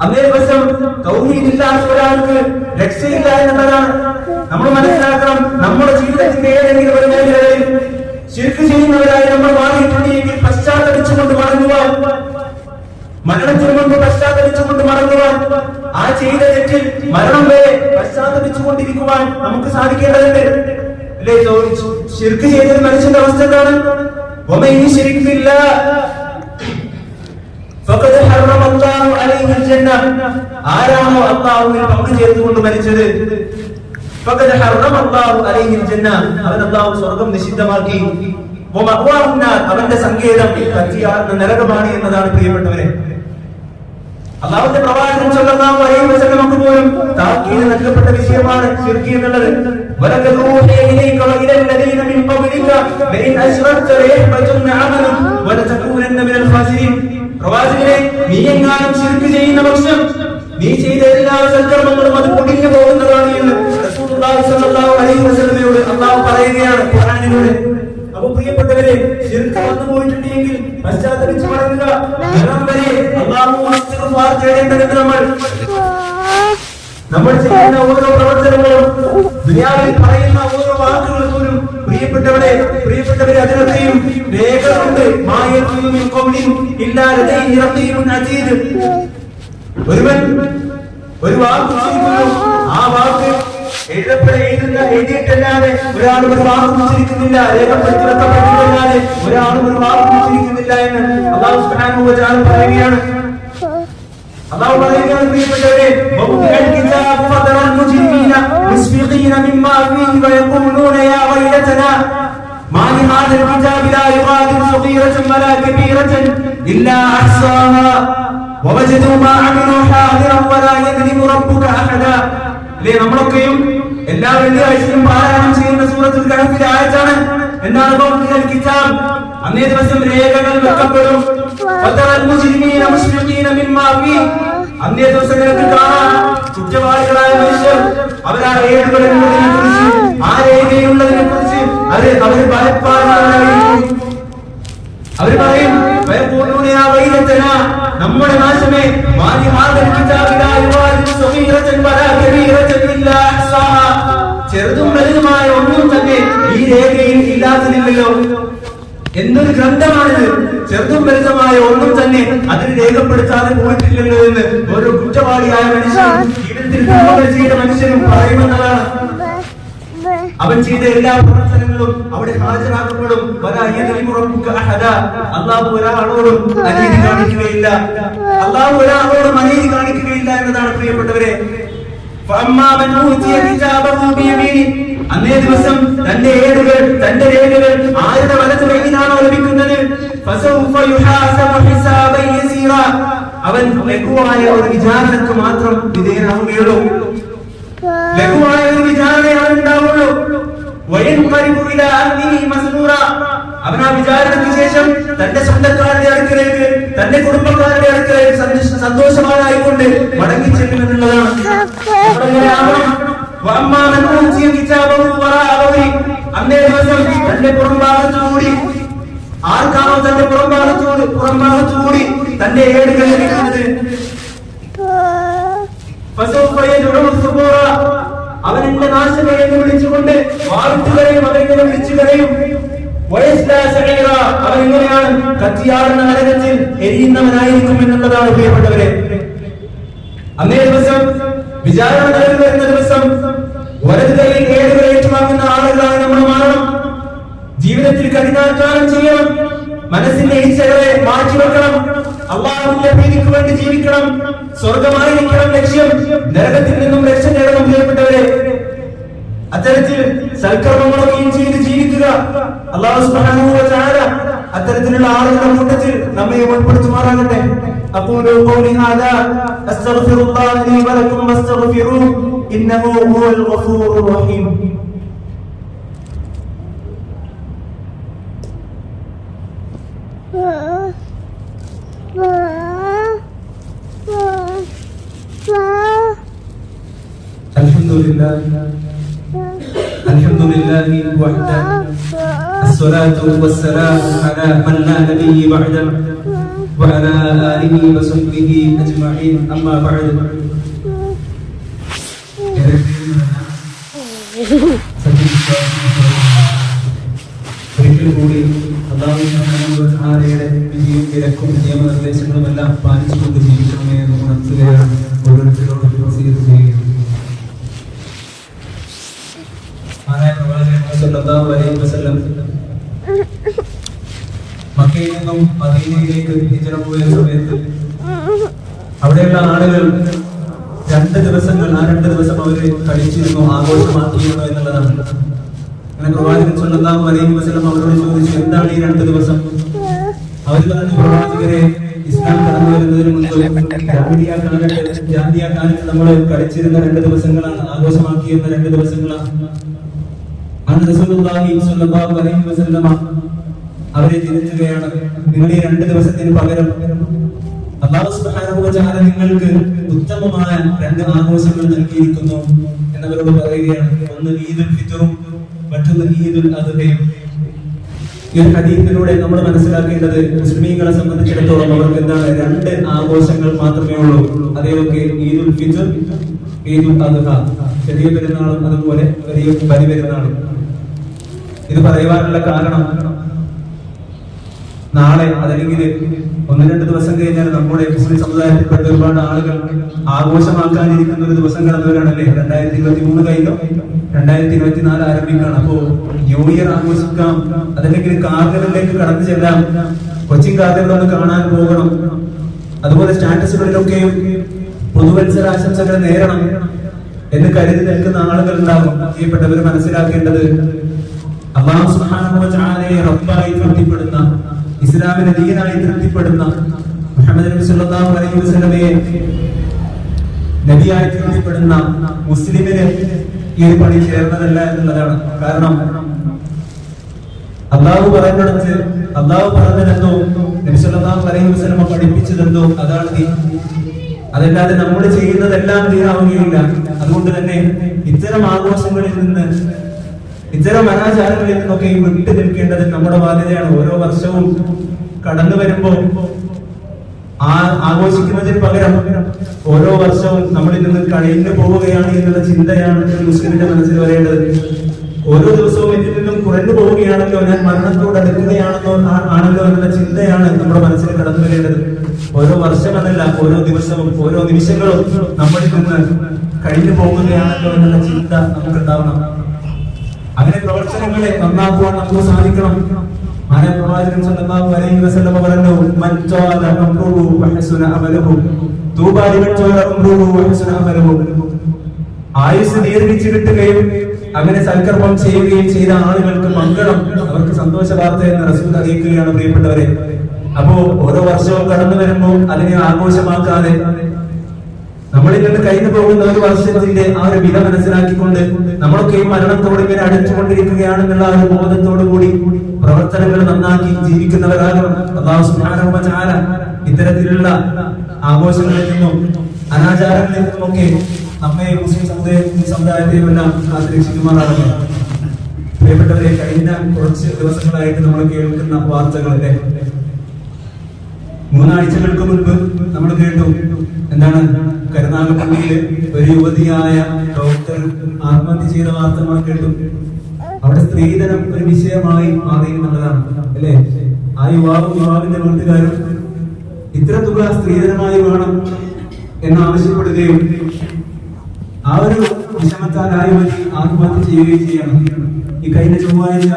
അന്നേ ദിവസം തൗഹീദില്ലാത്ത ഒരാൾക്ക് രക്ഷയില്ല എന്നതാണ് നമ്മൾ മനസ്സിലാക്കണം. നമ്മുടെ ജീവിതത്തിന്റെ ഏതെങ്കിലും ഒരു മേഖലകളിൽ ശിർക്ക് ചെയ്യുന്നവരായി നമ്മൾ മാറിയിട്ടുണ്ടെങ്കിൽ പശ്ചാത്തലിച്ചുകൊണ്ട് മടങ്ങുവാൻ, മരണത്തിന് മുമ്പ് പശ്ചാത്തലിച്ചുകൊണ്ട് മടങ്ങുവാൻ, ആ ചെയ്ത തെറ്റിൽ മരണം വരെ പശ്ചാത്തലിച്ചുകൊണ്ടിരിക്കുവാൻ നമുക്ക് സാധിക്കേണ്ടതുണ്ട്. അല്ലേ? ശിർക്ക് ചെയ്തൊരു മനുഷ്യന്റെ അവസ്ഥ എന്താണ്? വമൻ യുശ്രിക് ബില്ലാഹ് ഫഖദ് ഹറമ അല്ലാഹു അലൈഹിൽ ജന്ന, ആരാണോ അല്ലാഹുവിൽ പങ്കു ചേർത്തുകൊണ്ട് മരിച്ചത്, ഫഖദ് ഹറമ അല്ലാഹു അലൈഹിൽ ജന്ന, അവൻ അല്ലാഹു സ്വർഗ്ഗം നിഷിദ്ധമാക്കി. വമഅവാഹു നാർ, അവന്റെ സങ്കേതം കത്തിയാർന്ന നരകമാണ് എന്നതാണ്. പ്രിയപ്പെട്ടവരെ, അല്ലാഹുവിന്റെ പ്രവാചകൻ സല്ലല്ലാഹു അലൈഹി വസല്ലം പോലും താക്കീത് നൽകപ്പെട്ട വിഷയമാണ് ശിർക്ക് എന്നുള്ളത്. വലഖദ് ഊഹിയ ഇലൈക വഇല അല്ലദീന മിൻ ഖബ്ലിക ലഇൻ അശ്റക്ത ലയഹ്ബതുന്ന അമലുക വലതകൂനന്ന മിനൽ ഖാസിരീൻ. പ്രവാചകനെ, നീ എങ്ങാനും ശിർക്ക് ചെയ്യുന്ന പക്ഷം നീ ചെയ്ത എല്ലാ സൽക്കർമ്മങ്ങളും അത് പൊടിഞ്ഞു പോകുന്നതാണ് എന്ന് റസൂലുള്ളാഹി സ്വല്ലല്ലാഹു അലൈഹി വസല്ലമയോട് അല്ലാഹു പറയുകയാണ് ഖുർആനിലൂടെ. അപ്പോൾ പ്രിയപ്പെട്ടവരെ, ശിർക്ക് വന്നു പോയിട്ടുണ്ടെങ്കിൽ പശ്ചാത്തലിച്ച് മടങ്ങുക. മരണം വരെ അല്ലാഹുവോട് ഇസ്തിഗ്ഫാർ ചെയ്യേണ്ടതുണ്ട്. നമ്മൾ ചെയ്യുന്ന ഓരോ പ്രവർത്തനങ്ങളും, ദുനിയാവിൽ പറയുന്ന ഓരോ വാക്കുകൾ പോലും പ്രിയപ്പെട്ടവരെ പ്രിയപ്പെട്ടവരെ, അതിനൊക്കെയും രേഖകളുണ്ട്. ഒരുവൻ ഒരു വാക്ക് ഉച്ചരിക്കുന്നു, ആ വാക്ക് എഴുതിയിട്ടല്ലാതെ ഒരാളും ഒരു വാക്ക് ഉച്ചരിക്കുന്നില്ല, രേഖപ്പെടുത്തി വെക്കപ്പെട്ടിട്ടല്ലാതെ ഒരാളും ഒരു വാക്ക് ഉച്ചരിക്കുന്നില്ല എന്ന് അല്ലാഹു സുബ്ഹാനഹു വ തആല പറയുകയാണ്. അല്ലാഹു പറയുകയാണ്, പ്രിയപ്പെട്ടവരെ, ما لهذا الكتاب لا يغادر صغيرة ولا كبيرة إلا أحصاها ووجدوا ما عملوا حاضرا ولا يظلم ربك أحدا. അല്ലേ, നമ്മളൊക്കെയും എല്ലാ വെള്ളിയാഴ്ചയും പാരായണം ചെയ്യുന്ന സൂറത്തുൽ കഹ്ഫിലെ ആയത്താണ്. എന്താണ് ഖൗലുൽ കിതാബ്? അന്നേ ദിവസം രേഖകൾ വെക്കപ്പെടും. വതറൽ മുജ്രിമീന മുശ്ഫിഖീന മിമ്മാ ഫീ. അന്നേ ദിവസം നിങ്ങൾക്ക് കാണാം കുറ്റവാളികളായ മനുഷ്യർ അവർ ആ രേഖകളിലുള്ളതിനെ കുറിച്ച്, ആ രേഖയിലുള്ളതിനെ കുറിച്ച് അവർ ഭയപ്പാടുകളായിരിക്കും. അവർ പറയും, നമ്മുടെ നാശമേ, ചെറുതും വലുതുമായ ഒന്നും തന്നെ ഈ രേഖയിൽ ഇല്ലാത്തതില്ലല്ലോ. എന്തൊരു ഗ്രന്ഥമാണിത്, ചെറുതും വലുതുമായ ഒന്നും തന്നെ അതിന് രേഖപ്പെടുത്താതെ പോയിട്ടില്ലല്ലോ എന്ന് ഓരോ കുറ്റവാളിയായ മനുഷ്യനും ജീവിതത്തിൽ തിന്മകൾ ചെയ്ത മനുഷ്യനും പറയുമെന്നതാണ്. അവൻ ചെയ്ത എല്ലാ പ്രവർത്തനങ്ങളും അവിടെ ഹാജരാക്കപ്പെടും. അല്ലാഹു ഒരാളോടും അനീതി കാണിക്കുകയില്ല, അല്ലാഹു ഒരാളോടും അനീതി കാണിക്കുകയില്ല എന്നതാണ് പ്രിയപ്പെട്ടവരെ. അന്നേ ദിവസം തന്റെ ഏടുകൾ, തന്റെ രേഖകൾ ആരുടെ വലത് കൈയിലാണോ ലഭിക്കുന്നത്, അവൻ ലഘുവായ ഒരു വിചാരണക്ക് മാത്രം വിധേയനാവുകയുള്ളൂ. ലഘുവായ ഒരു വിചാരണയാണ് ഉണ്ടാവുള്ളൂ. അവൻ ആ വിചാരണയ്ക്ക് ശേഷം തന്റെ സ്വന്തക്കാരുടെ അടുക്കലേക്ക്, തന്റെ കുടുംബക്കാരുടെ അടുക്കലേക്ക് സന്തോഷവാനായിക്കൊണ്ട് മടങ്ങിച്ചെല്ലുമെന്നുള്ളതാണ്. അന്നേ ദിവസം തന്റെ പുറംഭാഗത്തുകൂടി, ആർക്കാണോ തന്റെ പുറംഭാഗത്തുകൂടി തന്റെ ഏടുകൾ ലഭിക്കുന്നത്, അവൻ എന്റെ നാശമേ എന്ന് വിളിച്ചുകൊണ്ട് വാഴ്ത്തുകയും അവരെങ്ങനെ വിളിച്ചു കരയും. അവൻ എങ്ങനെയാണ് കത്തിയാടുന്ന നരകത്തിൽ എരിയുന്നവനായിരിക്കും എന്നുള്ളതാണ് പ്രിയപ്പെട്ടവരെ. അന്നേ ദിവസം വിചാരണ നിലവിൽ വരുന്ന ദിവസം വലത് കൈയിൽ ഏടുകൾ ഏറ്റുവാങ്ങുന്ന ആളുകളാണ് നമ്മൾ മാറണം. ജീവിതത്തിൽ കഠിനാധ്വാനം ചെയ്യണം, മനസ്സിന്റെ ഇച്ഛകളെ മാറ്റിവെക്കണം, അല്ലാഹുവിന്റെ പ്രീതിക്ക് വേണ്ടി ജീവിക്കണം, സ്വർഗമായിരിക്കണം ലക്ഷ്യം, നരകത്തിൽ നിന്നും രക്ഷ നേടണം പ്രിയപ്പെട്ടവരെ. അത്തരത്തിൽ സൽക്കർമ്മങ്ങളൊക്കെയും ചെയ്ത് ജീവിക്കുക. അല്ലാഹു സുബ്ഹാനഹു വ തആല അത്തരത്തിലുള്ള ആളുകളുടെ കൂട്ടത്തിൽ നമ്മെ ഉൾപ്പെടുത്തുമാറാകട്ടെ. അഖൂലു ഖൗലി ഹാദാ അസ്തഗ്ഫിറുല്ലാഹ ലീ വലക്കും വസ്തഗ്ഫിറൂഹു ഇന്നഹു ഹുവൽ ഗഫൂറുർ റഹീം. الحمد لله وحده الصلاة والسلام على من لا نبي بعده وعلى آله وصحبه أجمعين أما بعد. ഒരിക്കൽ കൂടി അല്ലാഹുവിന്റെ വിധിയും വിലക്കും നിയമനിർദ്ദേശങ്ങളും എല്ലാം പാലിച്ചുകൊണ്ട് ജീവിക്കണമേ എന്ന് ഉണർത്തുകയാണ്, ഓരോരുത്തരോടും വസിയത്ത് ചെയ്യുകയാണ്. മക്കയിൽ നിന്നും മദീനയിലേക്ക് ഹിജ്റ പോയ സമയത്ത് അവിടെയുള്ള ആളുകൾ 2 ദിവസങ്ങൾ, ആ 2 ദിവസം അവര് കളിച്ചിരുന്നു, ആഘോഷമാക്കിയിരുന്നു എന്നുള്ളതാണ്. അങ്ങനെ പ്രവാചകൻ സ്വല്ലല്ലാഹു അലൈഹി വസല്ലം അവരോട് ചോദിച്ചു, എന്താണ് ഈ 2 ദിവസം? അവർ പറഞ്ഞു, പ്രവാചകരെ, ഇസ്ലാം കടന്നു വരുന്നതിന് മുൻപ് ജാഹിലിയ്യ കാലത്ത് നമ്മൾ കളിച്ചിരുന്ന 2 ദിവസങ്ങളാണ്, ആഘോഷമാക്കിയിരുന്ന 2 ദിവസങ്ങളാണ്. റസൂലുള്ളാഹി സ്വല്ലല്ലാഹു അലൈഹി വസല്ലം അവരെ തിരുത്തുകയാണ്, നിങ്ങൾ ഈ 2 ദിവസത്തിന് പകരം അല്ലാഹു സുബ്ഹാനഹു വ തആല നിങ്ങൾക്ക് ഉത്തമമായ 2 ആഘോഷങ്ങൾ നൽകിയിരിക്കുന്നു എന്നവരോട് പറയുകയാണ്. ഒന്ന് ഈദുൽ ഫിത്റും മറ്റൊന്ന് ഈദുൽ അദ്ഹയും. ഈ ഹദീസിലൂടെ നമ്മൾ മനസ്സിലാക്കേണ്ടത്, മുസ്ലിമീങ്ങളെ സംബന്ധിച്ചിടത്തോളം അവർക്ക് എന്താണ് 2 ആഘോഷങ്ങൾ മാത്രമേ ഉള്ളൂ. അതേതൊക്കെ? ഈദുൽ ഫിത്ർ, ഈദുൽ അദ്ഹ, ചെറിയ പെരുന്നാളും അതുപോലെ വലിയ ബലിപെരുന്നാളും. ഇത് പറയുവാനുള്ള കാരണം, നാളെ അതല്ലെങ്കിൽ 1-2 ദിവസം കഴിഞ്ഞാൽ നമ്മുടെ മുസ്ലിം സമുദായത്തിൽപ്പെട്ട ഒരുപാട് ആളുകൾ ആഘോഷമാക്കാനിരിക്കുന്ന ഒരു ദിവസം കടന്നവരാണല്ലേ. 2023 കഴിഞ്ഞു, 2024 ആരംഭിക്കുകയാണ്. അപ്പോ ന്യൂ ഇയർ ആഘോഷിക്കാം, അതല്ലെങ്കിൽ കാർണിവലിലേക്ക് കടന്നു ചെല്ലാം, കൊച്ചിൻ കാർണിവലൊന്ന് കാണാൻ പോകണം. അതുപോലെ സ്റ്റാറ്റസുകളിലൊക്കെയും പുതുവത്സരാശംസകൾ നേരണം എന്ന് കരുതി നിൽക്കുന്ന ആളുകൾ ഉണ്ടാകും. പ്രിയപ്പെട്ടവർ മനസ്സിലാക്കേണ്ടത്, അല്ലാഹു സുബ്ഹാനഹു വ തആലയെ റബ്ബായി തൃപ്തിപ്പെടുന്ന, ഇസ്ലാമിനെ ദീനായി തൃപ്തിപ്പെടുന്ന, മുഹമ്മദ് നബി സല്ലല്ലാഹു അലൈഹി വസല്ലമയെ നബിയായി തൃപ്തിപ്പെടുന്ന മുസ്ലിമിന് ഈ ഒരു പണി ചേർന്നതല്ല എന്നുള്ളതാണ്. കാരണം അള്ളാഹു പറഞ്ഞെടുത്ത് അള്ളാഹു പറഞ്ഞതെന്തോ നബി സല്ലല്ലാഹു അലൈഹി വസല്ലമ പഠിപ്പിച്ചതെന്തോ അതാണ് ദീൻ. അതല്ലാതെ നമ്മൾ ചെയ്യുന്നതെല്ലാം ദീനാവുകയില്ല. അതുകൊണ്ട് തന്നെ ഇത്തരം ആഘോഷങ്ങളിൽ നിന്ന്, ഇത്തരം അനാചാരങ്ങളിൽ നിന്നൊക്കെ വിട്ടു നിൽക്കേണ്ടത് നമ്മുടെ ബാധ്യതയാണ്. ഓരോ വർഷവും കടന്നു വരുമ്പോൾ ആഘോഷിക്കുന്നതിന് പകരം ഓരോ വർഷവും നമ്മളിൽ നിന്ന് കഴിഞ്ഞു പോവുകയാണ് എന്നുള്ള ചിന്തയാണ് ഒരു മുസ്ലിമിന്റെ മനസ്സിൽ വരേണ്ടത്. ഓരോ ദിവസവും ഇതിൽ നിന്നും കുറഞ്ഞു പോവുകയാണല്ലോ, ഞാൻ മരണത്തോട് അടുക്കുകയാണല്ലോ എന്നുള്ള ചിന്തയാണ് നമ്മുടെ മനസ്സിൽ കടന്നു വരേണ്ടത്. ഓരോ വർഷമെന്നല്ല, ഓരോ ദിവസവും ഓരോ നിമിഷങ്ങളും നമ്മളിൽ നിന്ന് കഴിഞ്ഞു പോകുകയാണല്ലോ എന്നുള്ള ചിന്ത നമുക്കുണ്ടാവണം. അങ്ങനെ പ്രവർത്തനങ്ങളെ നന്നാക്കുവാൻ നമുക്ക് സാധിക്കണം. പ്രവാചകൻ സല്ലല്ലാഹു അലൈഹി വസല്ലം പറഞ്ഞു, മൻ ത്വാല അംറുഹു വഹസന അമലുഹു തൂബാ ലിമൻ ത്വാല അംറുഹു വഹസന അമലുഹു. ആയുസ് ദീർഘിച്ചു കിട്ടുകയും അങ്ങനെ സൽക്കർമ്മം ചെയ്യുകയും ചെയ്ത ആളുകൾക്ക് മംഗളം, അവർക്ക് സന്തോഷ വാർത്ത എന്ന് റസൂൽ അറിയിക്കുകയാണ്. പ്രിയപ്പെട്ടവരെ, അപ്പോ ഓരോ വർഷവും കടന്നു വരുമ്പോൾ അതിനെ ആഘോഷമാക്കാതെ നമ്മളിൽ നിന്ന് കഴിഞ്ഞു പോകുന്ന ഒരു വർഷത്തിന്റെ ആ ഒരു വില മനസ്സിലാക്കിക്കൊണ്ട് നമ്മളൊക്കെ ഈ മരണത്തോട് ഇങ്ങനെ അടുത്തുകൊണ്ടിരിക്കുകയാണെന്നുള്ള ആ ഒരു ബോധത്തോടു കൂടി പ്രവർത്തനങ്ങൾ നന്നാക്കി ജീവിക്കുന്നവരാകണം. അല്ലാഹു സുബ്ഹാനഹു വ തആല ഇത്തരത്തിലുള്ള ആഘോഷങ്ങളിൽ നിന്നും അനാചാരങ്ങളിൽ നിന്നുമൊക്കെ നമ്മെ മുസ്ലിം സമുദായത്തെയും എല്ലാം കാത്തുരക്ഷിക്കുമാറാകട്ടെ. പ്രിയപ്പെട്ടവരെ, കഴിഞ്ഞ കുറച്ച് ദിവസങ്ങളായിട്ട് നമ്മൾ കേൾക്കുന്ന വാർത്തകളല്ലേ, 3 ആഴ്ചകൾക്ക് മുൻപ് നമ്മൾ കേട്ടു, എന്താണ്, കരുനാഗപ്പള്ളിയില് ഒരു യുവതിയായ ഡോക്ടർ ആത്മഹത്യ ചെയ്ത വാർത്ത നമ്മൾ കേട്ടു. അവിടെ സ്ത്രീധനം ഒരു വിഷയമായി മാറി എന്നുള്ളതാണ് അല്ലെ. ആ യുവാവിന്റെ വീട്ടുകാരും ഇത്ര തുക സ്ത്രീധനമായി വേണം എന്നാവശ്യപ്പെടുകയും ആ ഒരു വിഷമത്താൽ ആ യുവതി ആത്മഹത്യ ചെയ്യുകയും ചെയ്യണം. ഈ കഴിഞ്ഞ ചൊവ്വാഴ്ച